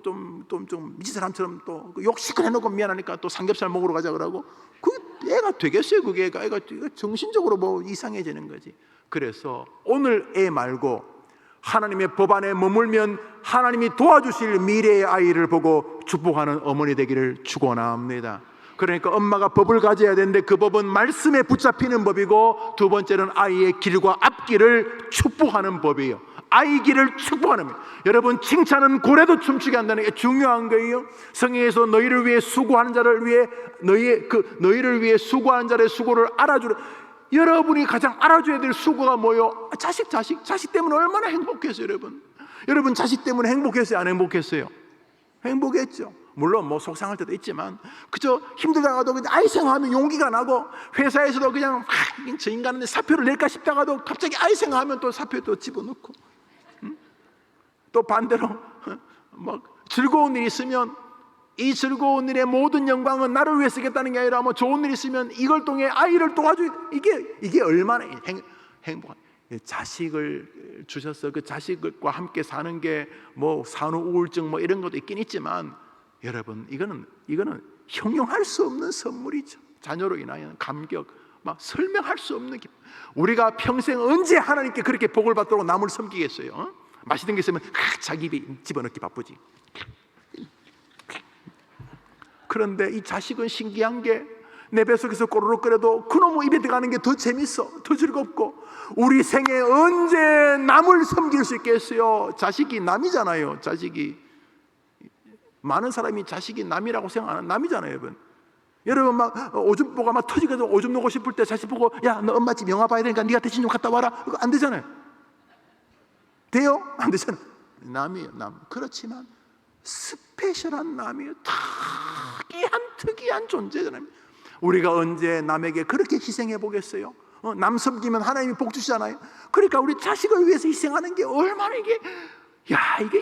좀 미친 사람처럼 또 욕시큰 해놓고 미안하니까 또 삼겹살 먹으러 가자 그러고, 그 애가 되겠어요? 그게 애가 정신적으로 뭐 이상해지는 거지. 그래서 오늘 애 말고 하나님의 법 안에 머물면 하나님이 도와주실 미래의 아이를 보고 축복하는 어머니 되기를 축원합니다. 그러니까 엄마가 법을 가져야 되는데 그 법은 말씀에 붙잡히는 법이고, 두 번째는 아이의 길과 앞길을 축복하는 법이에요. 아이 길을 축복하는 거예요. 여러분, 칭찬은 고래도 춤추게 한다는 게 중요한 거예요. 성경에서 너희를 위해 수고하는 자를 위해 너희를 위해 수고하는 자의 수고를 알아주라. 여러분이 가장 알아줘야 될 수고가 뭐예요? 자식 때문에 얼마나 행복했어요. 여러분 자식 때문에 행복했어요? 안 행복했어요? 행복했죠. 물론 뭐 속상할 때도 있지만, 그저 힘들다가도 그냥 아이 생각하면 용기가 나고, 회사에서도 그냥 저 인간은 사표를 낼까 싶다가도 갑자기 아이 생각하면 또 사표 또 집어넣고, 또 반대로 뭐 즐거운 일이 있으면 이 즐거운 일의 모든 영광은 나를 위해 쓰겠다는 게 아니라, 뭐 좋은 일이 있으면 이걸 통해 아이를 도와줘. 이게 얼마나 행복한. 자식을 주셔서 그 자식과 함께 사는 게 뭐 산후 우울증 뭐 이런 것도 있긴 있지만, 여러분 이거는 형용할 수 없는 선물이죠. 자녀로 인하여 감격, 막 설명할 수 없는 기쁨. 우리가 평생 언제 하나님께 그렇게 복을 받도록 남을 섬기겠어요? 맛있는 게 있으면 자기 입에 집어넣기 바쁘지. 그런데 이 자식은 신기한 게, 내 뱃속에서 꼬르륵 거려도 그놈의 입에 들어가는 게 더 재밌어, 더 즐겁고, 우리 생에 언제 남을 섬길 수 있겠어요? 자식이 남이잖아요. 많은 사람이 자식이 남이라고 생각하는 남이잖아요. 여러분 막 오줌 보가 막 터지거든. 오줌 누고 싶을 때 자식 보고, 야 너 엄마 집 영화 봐야 되니까 네가 대신 좀 갔다 와라. 그거 안 되잖아요. 돼요? 안 되잖아요. 남이에요, 남. 그렇지만 스페셜한 남이에요. 특이한 존재잖아요. 우리가 언제 남에게 그렇게 희생해 보겠어요? 남 섬기면 하나님이 복 주시잖아요. 그러니까 우리 자식을 위해서 희생하는 게 얼마나 이게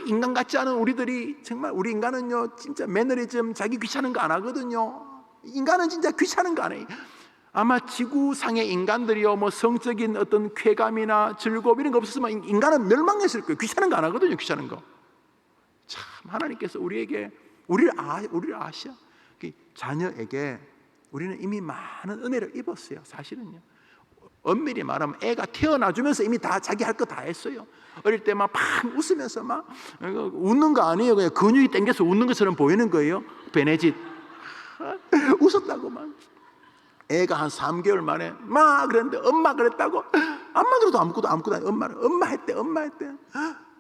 인간 같지 않은 우리들이, 정말 우리 인간은요 진짜 매너리즘, 자기 귀찮은 거 안 하거든요. 인간은 진짜 귀찮은 거 안 해요. 아마 지구상의 인간들이요, 뭐 성적인 어떤 쾌감이나 즐거움 이런 거 없었으면 인간은 멸망했을 거예요. 귀찮은 거 안 하거든요. 귀찮은 거. 참 하나님께서 우리를 아셔. 자녀에게 우리는 이미 많은 은혜를 입었어요. 사실은요. 엄밀히 말하면 애가 태어나주면서 이미 다 자기 할 거 다 했어요. 어릴 때 막 웃으면서 막 웃는 거 아니에요. 그냥 근육이 땡겨서 웃는 것처럼 보이는 거예요. 베네짓 웃었다고. 막 애가 한 3개월 만에 막 그랬는데 엄마 그랬다고. 안만 들어도 아무것도 아니에요. 엄마 했대.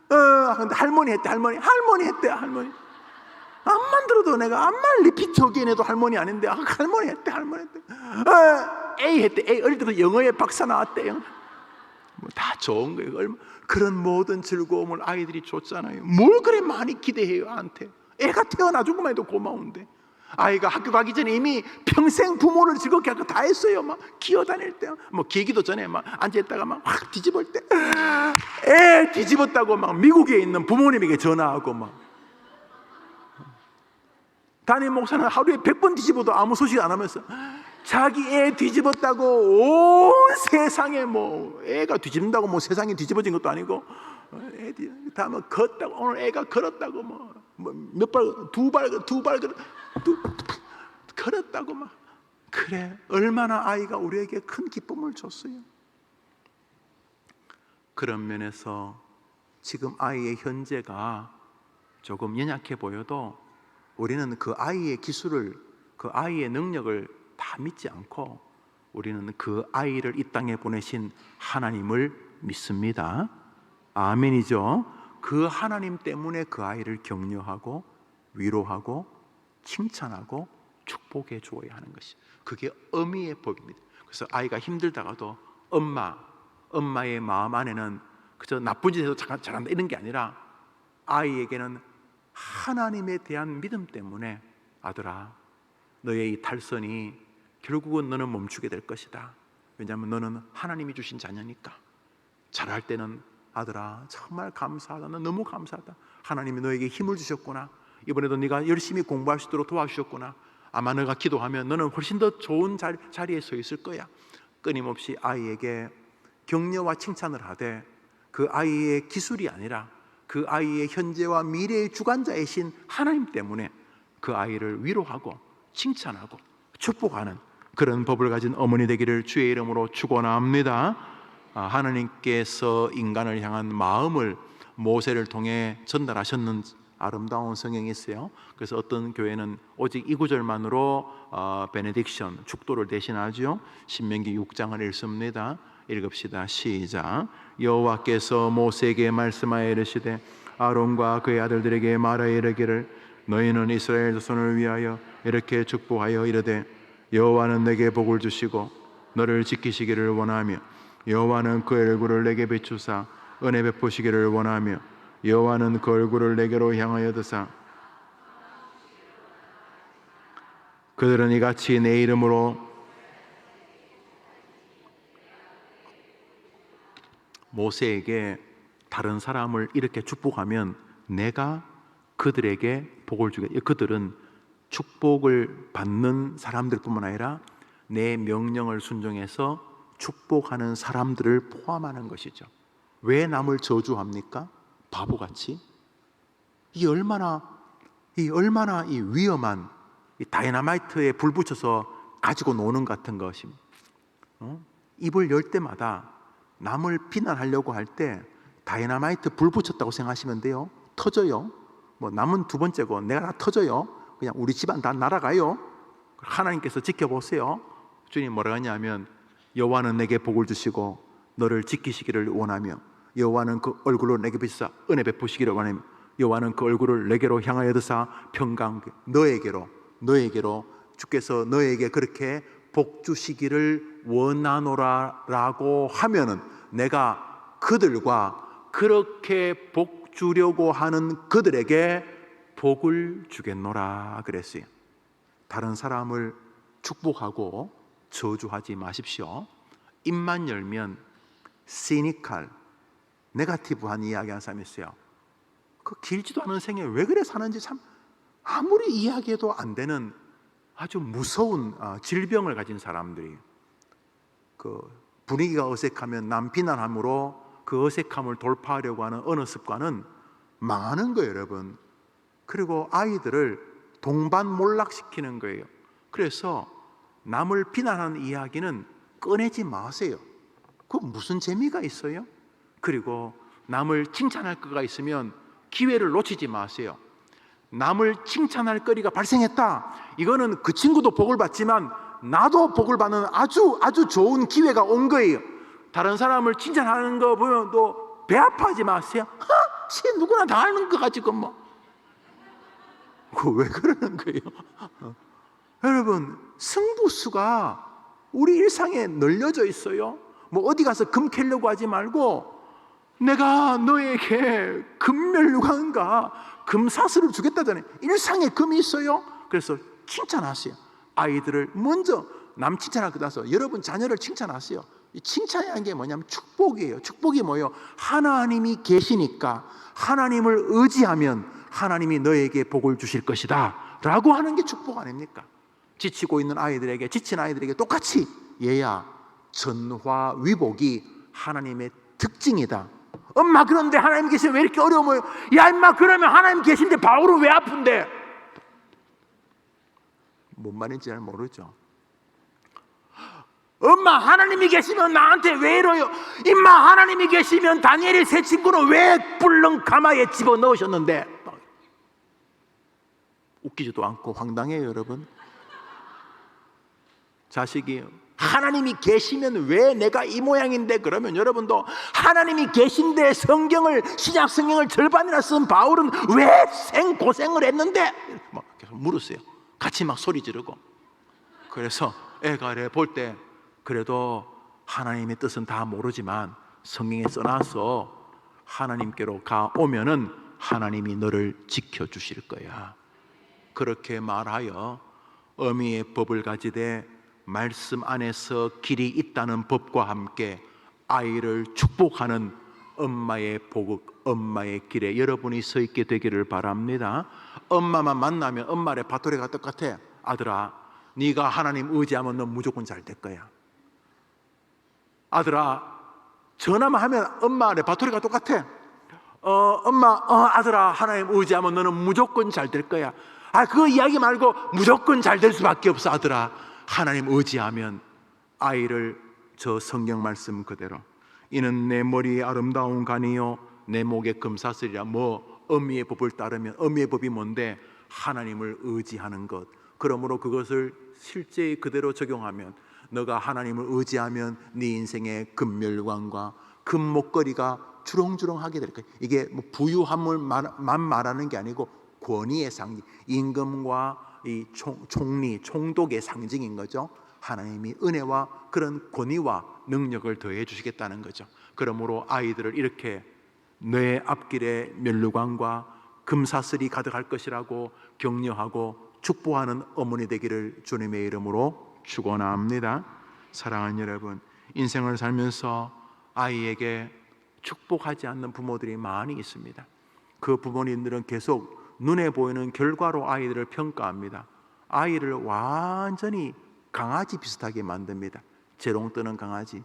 근데 할머니 했대. 할머니. 암만 들어도 내가 암만 리피트 어게인 해도 할머니 아닌데, 할머니 했대. A 했대. A 어릴 때부터 영어에 박사 나왔대요. 뭐 다 좋은 거예요. 그런 모든 즐거움을 아이들이 줬잖아요. 뭘 그래 많이 기대해요 나한테. 애가 태어나준 것만 해도 고마운데, 아이가 학교 가기 전에 이미 평생 부모를 즐겁게 하고 다 했어요. 막 기어다닐 때, 뭐 기기도 전에 막 앉아있다가 막 확 뒤집을 때, 애 뒤집었다고 막 미국에 있는 부모님에게 전화하고, 막 담임 목사는 하루에 100번 뒤집어도 아무 소식 안 하면서 자기 애 뒤집었다고 온 세상에, 뭐 애가 뒤집는다고 뭐 세상이 뒤집어진 것도 아니고, 다음에 걷다고, 오늘 애가 걸었다고, 뭐 몇 발, 두 발 걸었다고, 막 그래. 얼마나 아이가 우리에게 큰 기쁨을 줬어요. 그런 면에서 지금 아이의 현재가 조금 연약해 보여도 우리는 그 아이의 기술을, 그 아이의 능력을 다 믿지 않고 우리는 그 아이를 이 땅에 보내신 하나님을 믿습니다. 아멘이죠. 그 하나님 때문에 그 아이를 격려하고 위로하고 칭찬하고 축복해 주어야 하는 것이, 그게 어미의 법입니다. 그래서 아이가 힘들다가도 엄마의 마음 안에는 그저 나쁜 짓 해도 잘한다 이런 게 아니라, 아이에게는 하나님에 대한 믿음 때문에, 아들아, 너의 이 탈선이 결국은 너는 멈추게 될 것이다. 왜냐하면 너는 하나님이 주신 자녀니까. 잘할 때는 아들아 정말 감사하다, 너 너무 감사하다, 하나님이 너에게 힘을 주셨구나, 이번에도 네가 열심히 공부할 수 있도록 도와주셨구나, 아마 너가 기도하면 너는 훨씬 더 좋은 자리에 서 있을 거야. 끊임없이 아이에게 격려와 칭찬을 하되, 그 아이의 기술이 아니라 그 아이의 현재와 미래의 주관자이신 하나님 때문에 그 아이를 위로하고 칭찬하고 축복하는 그런 법을 가진 어머니 되기를 주의 이름으로 축원합니다. 하나님께서 인간을 향한 마음을 모세를 통해 전달하셨는 아름다운 성경이 있어요. 그래서 어떤 교회는 오직 이 구절만으로 베네딕션, 축도를 대신하죠. 신명기 6장을 읽습니다. 읽읍시다. 시작. 여호와께서 모세에게 말씀하여 이르시되 아론과 그의 아들들에게 말하여 이르기를, 너희는 이스라엘 자손을 위하여 이렇게 축복하여 이르되, 여호와는 내게 복을 주시고 너를 지키시기를 원하며, 여호와는 그 얼굴을 내게 비추사 은혜 베푸시기를 원하며, 여호와는 그 얼굴을 내게로 향하여 드사 그들은 이같이 내 이름으로 모세에게 다른 사람을 이렇게 축복하면 내가 그들에게 복을 주겠다. 그들은 축복을 받는 사람들뿐만 아니라 내 명령을 순종해서 축복하는 사람들을 포함하는 것이죠. 왜 남을 저주합니까? 바보같이. 이 얼마나 위험한, 이 다이너마이트에 불 붙여서 가지고 노는 같은 것입니다. 입을 열 때마다 남을 비난하려고 할 때 다이너마이트 불 붙였다고 생각하시면 돼요. 터져요. 뭐 남은 두 번째고 내가 다 터져요. 그냥 우리 집안 다 날아가요. 하나님께서 지켜보세요. 주님 뭐라 하냐면, 여호와는 내게 복을 주시고 너를 지키시기를 원하며, 여호와는 그 얼굴을 내게 비추사 은혜 베푸시기를 원하며, 여호와는 그 얼굴을 내게로 향하여 드사 평강, 너에게로 주께서 너에게 그렇게 복 주시기를 원하노라라고 하면은, 내가 그들과 그렇게 복 주려고 하는 그들에게 복을 주겠노라 그랬어요. 다른 사람을 축복하고 저주하지 마십시오. 입만 열면 시니컬, 네거티브한 이야기하는 사람이 있어요. 그 길지도 않은 생에 왜 그래 사는지 참 아무리 이야기해도 안 되는 아주 무서운 질병을 가진 사람들이, 그 분위기가 어색하면 남 비난함으로 그 어색함을 돌파하려고 하는 어느 습관은 망하는 거예요, 여러분. 그리고 아이들을 동반몰락시키는 거예요. 그래서 남을 비난하는 이야기는 꺼내지 마세요. 그 무슨 재미가 있어요? 그리고 남을 칭찬할 거가 있으면 기회를 놓치지 마세요. 남을 칭찬할 거리가 발생했다, 이거는 그 친구도 복을 받지만 나도 복을 받는 아주 좋은 기회가 온 거예요. 다른 사람을 칭찬하는 거 보면 또 배 아파하지 마세요. 누구나 다 하는 거 가지고 뭐 왜 그러는 거예요? 여러분, 승부수가 우리 일상에 널려져 있어요. 뭐 어디 가서 금 캐려고 하지 말고, 내가 너에게 금면류관과 금사슬을 주겠다잖아요. 일상에 금이 있어요. 그래서 칭찬하세요. 아이들을 먼저 남 칭찬하고 나서 여러분 자녀를 칭찬하세요. 이 칭찬이라는 게 뭐냐면 축복이에요. 축복이 뭐예요? 하나님이 계시니까 하나님을 의지하면 하나님이 너에게 복을 주실 것이다 라고 하는 게 축복 아닙니까? 지치고 있는 아이들에게, 지친 아이들에게 똑같이, 얘야, 전화위복이 하나님의 특징이다. 엄마, 그런데 하나님 계시면 왜 이렇게 어려워요? 야, 임마, 그러면 하나님 계신데 바울은 왜 아픈데? 뭔 말인지 잘 모르죠. 엄마, 하나님이 계시면 나한테 왜 이러요? 임마, 하나님이 계시면 다니엘의 세 친구는 왜 뿔렁 가마에 집어넣으셨는데? 웃기지도 않고 황당해요, 여러분. 자식이 하나님이 계시면 왜 내가 이 모양인데? 그러면 여러분도 하나님이 계신데 성경을, 신약 성경을 절반이나 쓴 바울은 왜 생고생을 했는데? 막 계속 물으세요. 같이 막 소리 지르고. 그래서 애가 볼 때 그래도 하나님의 뜻은 다 모르지만 성경에 써놔서 하나님께로 가오면은 하나님이 너를 지켜주실 거야. 그렇게 말하여 어미의 법을 가지되 말씀 안에서 길이 있다는 법과 함께 아이를 축복하는 엄마의 복, 엄마의 길에 여러분이 서 있게 되기를 바랍니다. 엄마만 만나면 엄마의 바토리가 똑같아. 아들아, 네가 하나님 의지하면 넌 무조건 잘 될 거야. 아들아, 전화만 하면 엄마의 바토리가 똑같아. 엄마, 아들아, 하나님 의지하면 너는 무조건 잘 될 거야. 그 이야기 말고 무조건 잘 될 수밖에 없어. 아들아, 하나님 의지하면. 아이를 저 성경 말씀 그대로, 이는 내 머리에 아름다운 간이요 내 목에 금사슬이라. 뭐 어미의 법을 따르면, 어미의 법이 뭔데? 하나님을 의지하는 것. 그러므로 그것을 실제 그대로 적용하면, 너가 하나님을 의지하면 네 인생의 금멸관과 금목걸이가 주렁주렁하게 될 거야. 이게 뭐 부유함을만 말하는 게 아니고 권위의 상징, 임금과 이 총리, 총독의 상징인 거죠. 하나님이 은혜와 그런 권위와 능력을 더해 주시겠다는 거죠. 그러므로 아이들을 이렇게 내 앞길에 면류관과 금사슬이 가득할 것이라고 격려하고 축복하는 어머니 되기를 주님의 이름으로 축원합니다. 사랑하는 여러분, 인생을 살면서 아이에게 축복하지 않는 부모들이 많이 있습니다. 그 부모님들은 계속 눈에 보이는 결과로 아이들을 평가합니다. 아이를 완전히 강아지 비슷하게 만듭니다. 재롱 뜨는 강아지.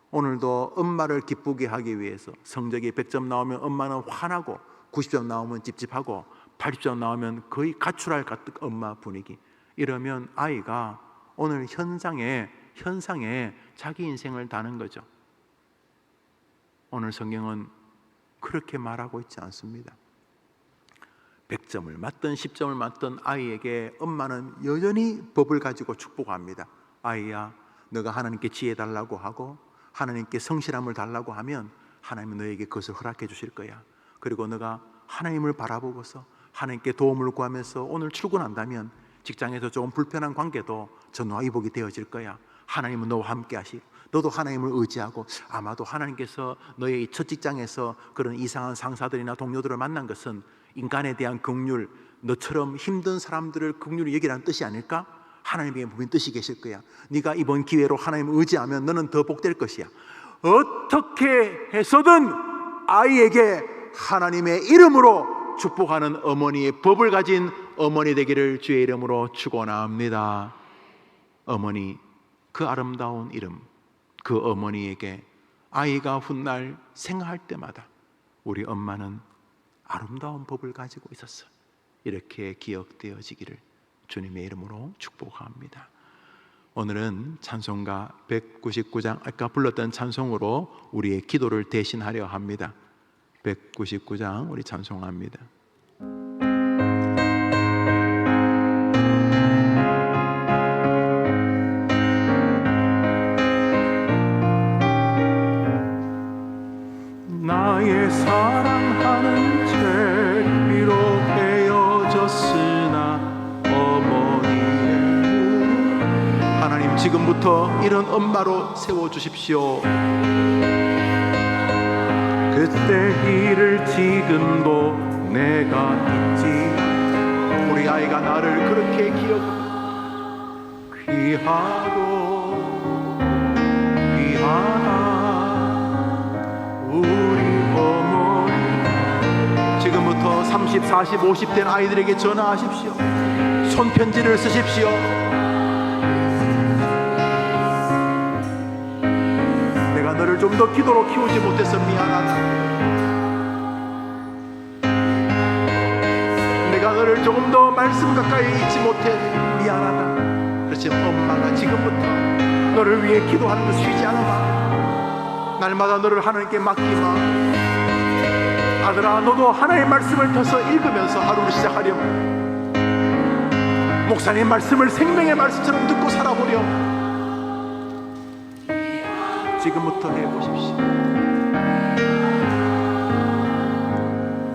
오늘도 엄마를 기쁘게 하기 위해서 성적이 100점 나오면 엄마는 화나고, 90점 나오면 찝찝하고, 80점 나오면 거의 가출할 같은 엄마 분위기. 이러면 아이가 오늘 현상에 자기 인생을 다는 거죠. 오늘 성경은 그렇게 말하고 있지 않습니다. 100점을 맞든 10점을 맞든 아이에게 엄마는 여전히 법을 가지고 축복합니다. 아이야, 너가 하나님께 지혜 달라고 하고 하나님께 성실함을 달라고 하면 하나님은 너에게 그것을 허락해 주실 거야. 그리고 너가 하나님을 바라보고서 하나님께 도움을 구하면서 오늘 출근한다면 직장에서 조금 불편한 관계도 전화위복이 되어질 거야. 하나님은 너와 함께 하시고, 너도 하나님을 의지하고, 아마도 하나님께서 너의 첫 직장에서 그런 이상한 상사들이나 동료들을 만난 것은 인간에 대한 긍휼, 너처럼 힘든 사람들을 긍휼히 여기라는 뜻이 아닐까? 하나님의 분명히 뜻이 계실 거야. 네가 이번 기회로 하나님을 의지하면 너는 더 복될 것이야. 어떻게 해서든 아이에게 하나님의 이름으로 축복하는 어머니의 법을 가진 어머니 되기를 주의 이름으로 축원합니다. 어머니, 그 아름다운 이름, 그 어머니에게 아이가 훗날 생각할 때마다 우리 엄마는 아름다운 법을 가지고 있었어, 이렇게 기억되어지기를 주님의 이름으로 축복합니다. 오늘은 찬송가 199장, 아까 불렀던 찬송으로 우리의 기도를 대신하려 합니다. 199장 우리 찬송합니다. 나의 사랑하는 죄 비록 헤어졌으 지금부터 이런 엄마로 세워주십시오. 그때 일을 지금도 내가 있지. 우리 아이가 나를 그렇게 기억하고 귀하고 귀하다 우리 어머니. 지금부터 30, 40, 50된 아이들에게 전화하십시오. 손편지를 쓰십시오. 내가 너를 좀 더 기도로 키우지 못해서 미안하다. 내가 너를 조금 더 말씀 가까이 있지 못해 미안하다. 그렇지만 엄마가 지금부터 너를 위해 기도하는 것 쉬지 않아봐. 날마다 너를 하나님께 맡기마. 아들아, 너도 하나님의 말씀을 펴서 읽으면서 하루를 시작하렴. 목사님의 말씀을 생명의 말씀처럼 듣고 살아보렴. 지금부터 해보십시오.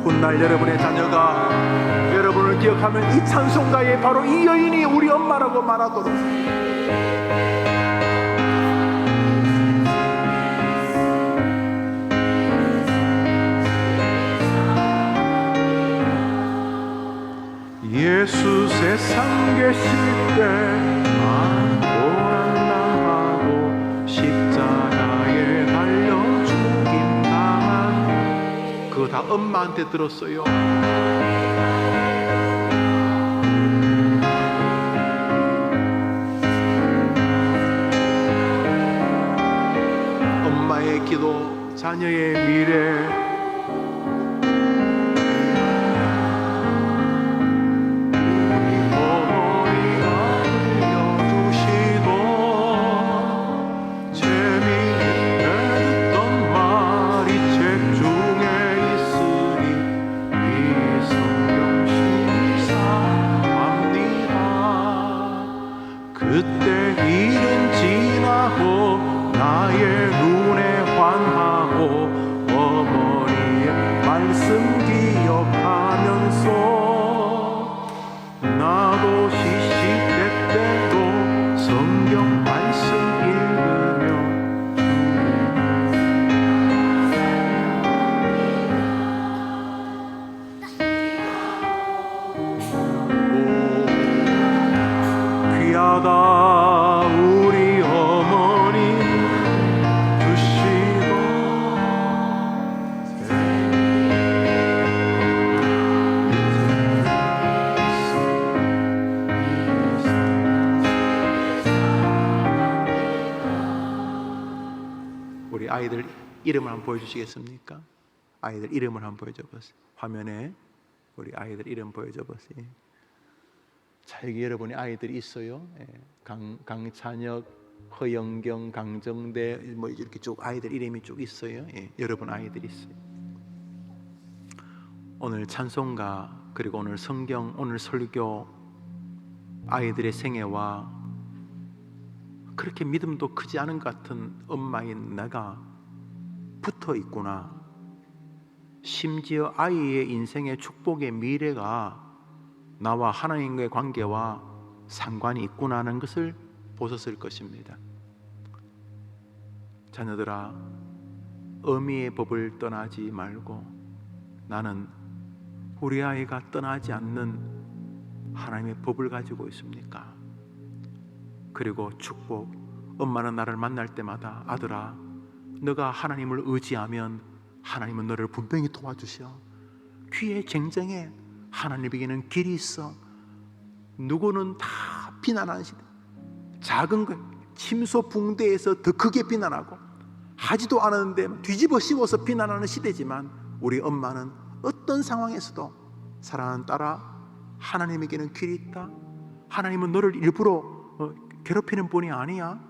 훗날 여러분의 자녀가 여러분을 기억하면 이 찬송가에 바로 이 여인이 우리 엄마라고 말하도록. 예수 세상 계실 때 고난당하고 십자가에 달려 죽임 당한 그거 다 엄마한테 들었어요. 엄마의 기도, 자녀의 미래, 그때 일은 지나고 나의 눈에 환하고 어머니의 말씀 기억하면서 나도 시시때때로 성경 말씀 읽으며 귀하다 우리 어머니 주시고 우리 아이들 이름을 한번 보여주시겠습니까? 아이들 이름을 한번 보여줘 보세요. 화면에 우리 아이들 이름 보여줘 보세요. 자, 여기 여러분의 아이들이 있어요. 강찬혁, 허영경, 강정대 뭐 이렇게 쭉 아이들 이름이 쭉 있어요. 여러분 아이들이 있어요. 오늘 찬송가 그리고 오늘 성경, 오늘 설교 아이들의 생애와 그렇게 믿음도 크지 않은 것 같은 엄마인 내가 붙어 있구나. 심지어 아이의 인생의 축복의 미래가 나와 하나님과의 관계와 상관이 있구나 하는 것을 보셨을 것입니다. 자녀들아, 어미의 법을 떠나지 말고 나는 우리 아이가 떠나지 않는 하나님의 법을 가지고 있습니까? 그리고 축복, 엄마는 나를 만날 때마다 아들아, 너가 하나님을 의지하면 하나님은 너를 분명히 도와주셔. 귀에 쟁쟁해. 하나님에게는 길이 있어. 누구는 다 비난하는 시대, 작은 것 침소 붕대에서 더 크게 비난하고 하지도 않았는데 뒤집어 씌워서 비난하는 시대지만 우리 엄마는 어떤 상황에서도 사랑하는 딸아, 하나님에게는 길이 있다. 하나님은 너를 일부러 괴롭히는 분이 아니야.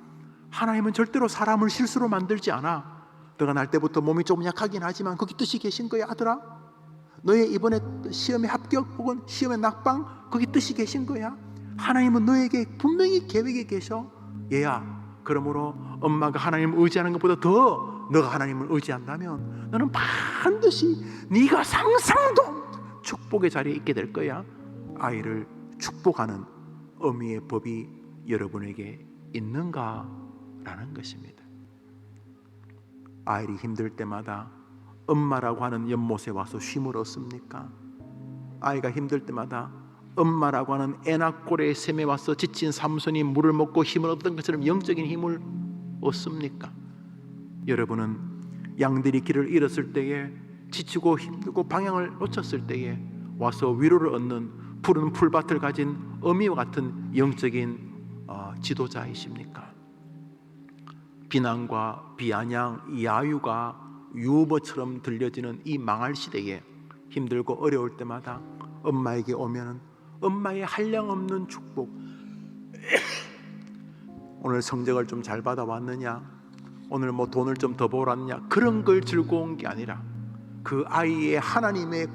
하나님은 절대로 사람을 실수로 만들지 않아. 너가 날 때부터 몸이 좀 약하긴 하지만 거기 뜻이 계신 거야 아들아. 너의 이번에 시험에 합격 혹은 시험에 낙방 거기 뜻이 계신 거야. 하나님은 너에게 분명히 계획이 계셔 얘야. 그러므로 엄마가 하나님을 의지하는 것보다 더 너가 하나님을 의지한다면 너는 반드시 네가 상상도 축복의 자리에 있게 될 거야. 아이를 축복하는 어미의 법이 여러분에게 있는가라는 것입니다. 아이들이 힘들 때마다 엄마라고 하는 연못에 와서 쉼을 얻습니까? 아이가 힘들 때마다 엄마라고 하는 에나골의 샘에 와서 지친 삼손이 물을 먹고 힘을 얻던 것처럼 영적인 힘을 얻습니까? 여러분은 양들이 길을 잃었을 때에, 지치고 힘들고 방향을 놓쳤을 때에 와서 위로를 얻는 푸른 풀밭을 가진 어미와 같은 영적인 지도자이십니까? 비난과 비아냥, 야유가 유머처럼 들려지는 이 망할 시대에 힘들고 어려울 때마다 엄마에게 오면은 엄마의 한량없는 축복, 오늘 성적을 좀 잘 받아왔느냐, 오늘 뭐 돈을 좀 더 벌었냐, 그런 걸 즐거운 게 아니라 그 아이의 하나님과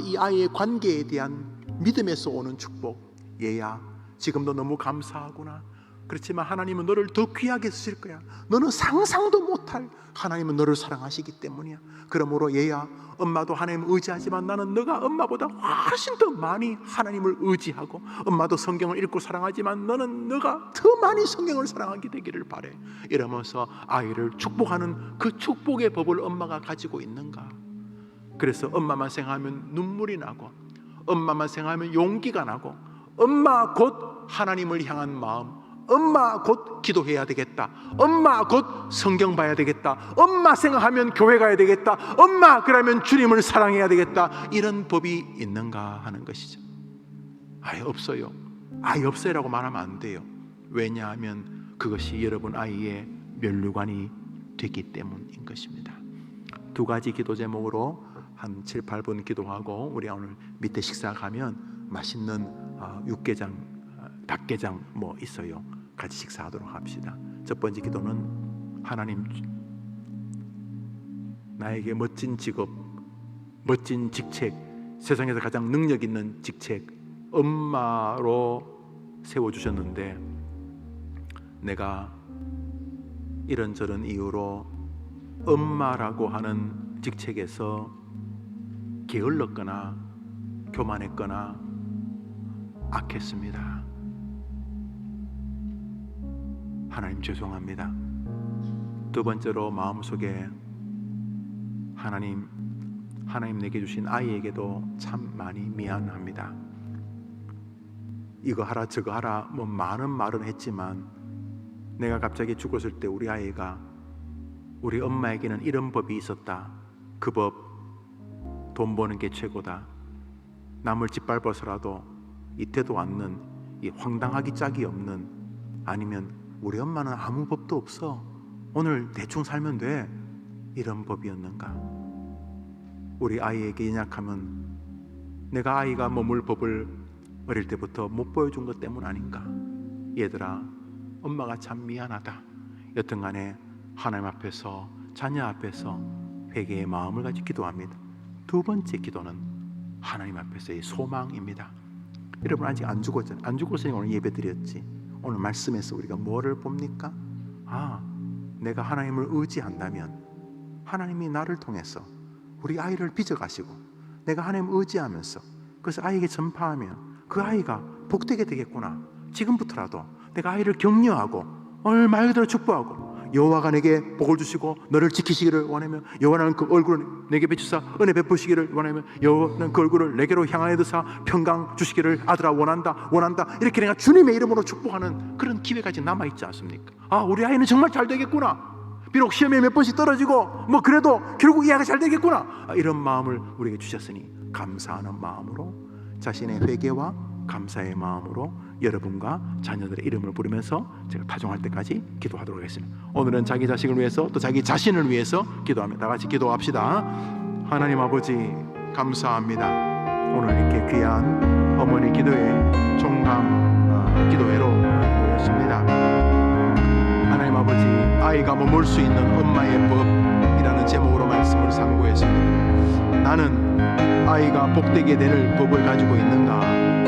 이 아이의 관계에 대한 믿음에서 오는 축복. 얘야, 지금도 너무 감사하구나. 그렇지만 하나님은 너를 더 귀하게 쓰실 거야. 너는 상상도 못할, 하나님은 너를 사랑하시기 때문이야. 그러므로 얘야, 엄마도 하나님을 의지하지만 나는 너가 엄마보다 훨씬 더 많이 하나님을 의지하고, 엄마도 성경을 읽고 사랑하지만 너가 더 많이 성경을 사랑하게 되기를 바래. 이러면서 아이를 축복하는 그 축복의 법을 엄마가 가지고 있는가? 그래서 엄마만 생각하면 눈물이 나고, 엄마만 생각하면 용기가 나고, 엄마 곧 하나님을 향한 마음, 엄마 곧 기도해야 되겠다, 엄마 곧 성경 봐야 되겠다, 엄마 생각하면 교회 가야 되겠다, 엄마 그러면 주님을 사랑해야 되겠다, 이런 법이 있는가 하는 것이죠. 아예 없어요. 아예 없어요라고 말하면 안 돼요. 왜냐하면 그것이 여러분 아이의 면류관이 되기 때문인 것입니다. 두 가지 기도 제목으로 한 7, 8분 기도하고 우리 오늘 밑에 식사 가면 맛있는 육개장, 닭게장 뭐 있어요. 같이 식사하도록 합시다. 첫 번째 기도는, 하나님, 나에게 멋진 직업, 멋진 직책, 세상에서 가장 능력 있는 직책, 엄마로 세워주셨는데 내가 이런저런 이유로 엄마라고 하는 직책에서 게을렀거나 교만했거나 악했습니다. 하나님 죄송합니다. 두 번째로 마음속에 하나님 내게 주신 아이에게도 참 많이 미안합니다. 이거 하라 저거 하라 뭐 많은 말은 했지만 내가 갑자기 죽었을 때 우리 아이가, 우리 엄마에게는 이런 법이 있었다, 그 법, 돈 버는 게 최고다, 남을 짓밟아서라도 이때도 않는 이 황당하기 짝이 없는, 아니면 우리 엄마는 아무 법도 없어, 오늘 대충 살면 돼, 이런 법이었는가? 우리 아이에게 연약함은 내가 아이가 머물 법을 어릴 때부터 못 보여준 것 때문 아닌가? 얘들아, 엄마가 참 미안하다. 여튼간에 하나님 앞에서, 자녀 앞에서 회개의 마음을 가지고 기도합니다. 두 번째 기도는 하나님 앞에서의 소망입니다. 여러분 아직 안 죽었잖아요. 안 죽었으니 오늘 예배 드렸지. 오늘 말씀에서 우리가 뭐를 봅니까? 내가 하나님을 의지한다면 하나님이 나를 통해서 우리 아이를 빚어가시고, 내가 하나님을 의지하면서 그래서 아이에게 전파하면 그 아이가 복되게 되겠구나. 지금부터라도 내가 아이를 격려하고 오늘 말 그대로 축복하고, 여호와가 내게 복을 주시고 너를 지키시기를 원하며, 여호와는 그 얼굴을 내게 비추사 은혜 베푸시기를 원하며, 여호와는 그 얼굴을 내게로 향하여 드사 평강 주시기를 아들아 원한다. 이렇게 내가 주님의 이름으로 축복하는 그런 기회까지 남아있지 않습니까? 우리 아이는 정말 잘 되겠구나. 비록 시험에 몇 번씩 떨어지고 뭐 그래도 결국 이 아이가 잘 되겠구나. 이런 마음을 우리에게 주셨으니 감사하는 마음으로, 자신의 회개와 감사의 마음으로 여러분과 자녀들의 이름을 부르면서 제가 타종할 때까지 기도하도록 하겠습니다. 오늘은 자기 자식을 위해서 또 자기 자신을 위해서 기도합니다. 다 같이 기도합시다. 하나님 아버지 감사합니다. 오늘 이렇게 귀한 어머니 기도회 종강 기도회로 모였습니다. 하나님 아버지, 아이가 머물 수 있는 엄마의 법이라는 제목으로 말씀을 상고했습니다. 나는 아이가 복되게 될 법을 가지고 있는가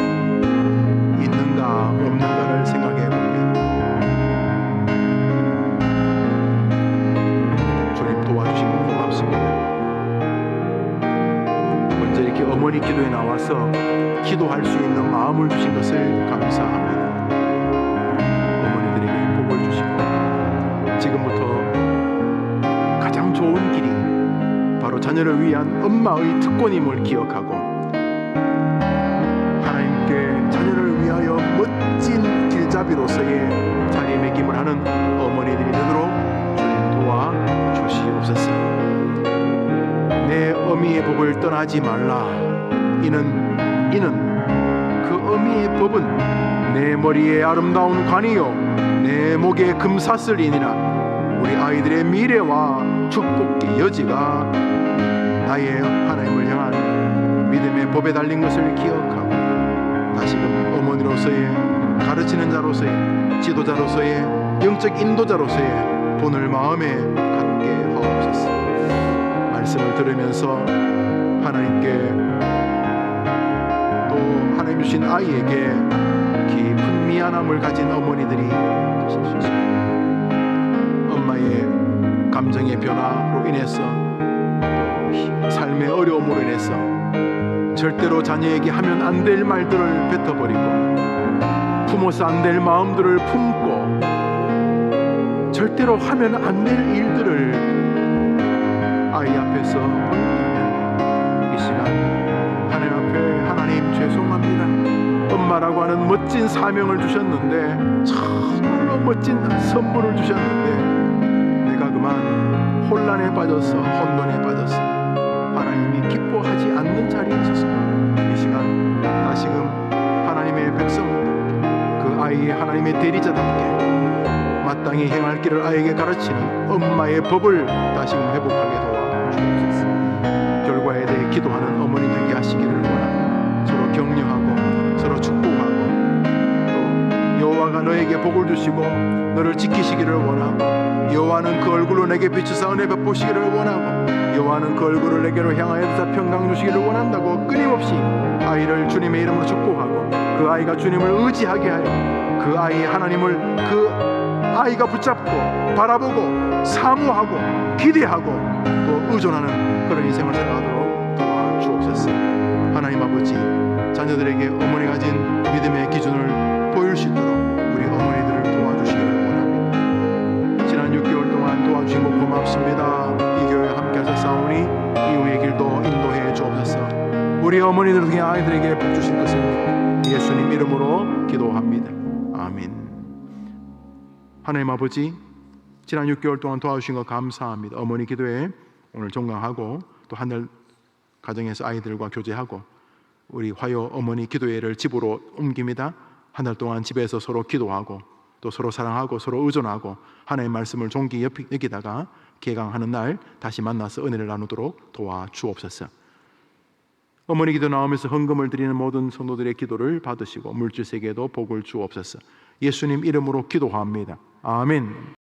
없는가를 생각해 봅니다. 주님 도와주시면 고맙습니다. 먼저 이렇게 어머니 기도에 나와서 기도할 수 있는 마음을 주신 것을 감사합니다. 지금부터 가장 좋은 길이 바로 자녀를 위한 엄마의 특권임을 기억하고 하나님께 자녀를 위하여 멋진 길잡이로서의 자리매김을 하는 어머니들이 되도록 주님 도와주시옵소서. 내 어미의 법을 떠나지 말라. 이는 그 어미의 법은 내 머리에 아름다운 관이요 내 목에 금사슬이니라. 우리 아이들의 미래와 축복의 여지가 나의 하나님을 향한 믿음의 법에 달린 것을 기억하고 다시금 어머니로서의 가르치는 자로서의 지도자로서의 영적 인도자로서의 본을 마음에 갖게 하옵소서. 말씀을 들으면서 하나님께 또 하나님 주신 아이에게 깊은 미안함을 가진 어머니들이 되십시오. 엄마의 감정의 변화로 인해서 삶의 어려움으로 인해서 절대로 자녀에게 하면 안 될 말들을 뱉어버리고 품어서 안 될 마음들을 품고 절대로 하면 안 될 일들을 아이 앞에서 보인다면 이 시간 하나님 앞에 하나님 죄송합니다. 엄마라고 하는 멋진 사명을 주셨는데 정말로 멋진 선물을 주셨는데 내가 그만 혼란에 빠져서 혼돈에 빠져서 하나님이 기뻐하지 않는 자리에 있어서 이 시간 다시금 하나님의 백성들 그 아이의 하나님의 대리자답게 마땅히 행할 길을 아이에게 가르치는 엄마의 법을 다시금 회복하게 도와주옵소서. 결과에 대해 기도하는 어머니 되게 하시기를 원하고 서로 격려하고 서로 축복하고 또 여호와가 너에게 복을 주시고 너를 지키시기를 원하고 여호와는 그 얼굴로 내게 비추사 은혜 베푸시기를 원하고 여호와는 그 얼굴을 내게로 향하여서 평강 주시기를 원한다고 끊임없이 아이를 주님의 이름으로 축복하고 그 아이가 주님을 의지하게 하여 그 아이의 하나님을 그 아이가 붙잡고 바라보고 사모하고 기대하고 또 의존하는 그런 인생을 살아가도록 도와주옵소서. 하나님 아버지 자녀들에게 어머니가 가진 믿음의 기준을 보일 수 있도록 우리 어머니들을 도와주시기를 원합니다. 지난 6개월 동안 도와주신 것 고맙습니다. 이 교회에 함께 하셨사오니 이후의 길도 인도해 주옵소서. 우리 어머니들 등의 아이들에게 복 주신 것을 예수님 이름으로 기도합니다. 아멘. 하나님 아버지 지난 6개월 동안 도와주신 것 감사합니다. 어머니 기도에 오늘 종강하고 또 한 달 가정에서 아이들과 교제하고 우리 화요 어머니 기도회를 집으로 옮깁니다. 한 달 동안 집에서 서로 기도하고 또 서로 사랑하고 서로 의존하고 하나님의 말씀을 존귀히 여기다가 개강하는 날 다시 만나서 은혜를 나누도록 도와주옵소서. 어머니 기도 나오면서 헌금을 드리는 모든 성도들의 기도를 받으시고 물질세계에도 복을 주옵소서. 예수님 이름으로 기도합니다. 아멘.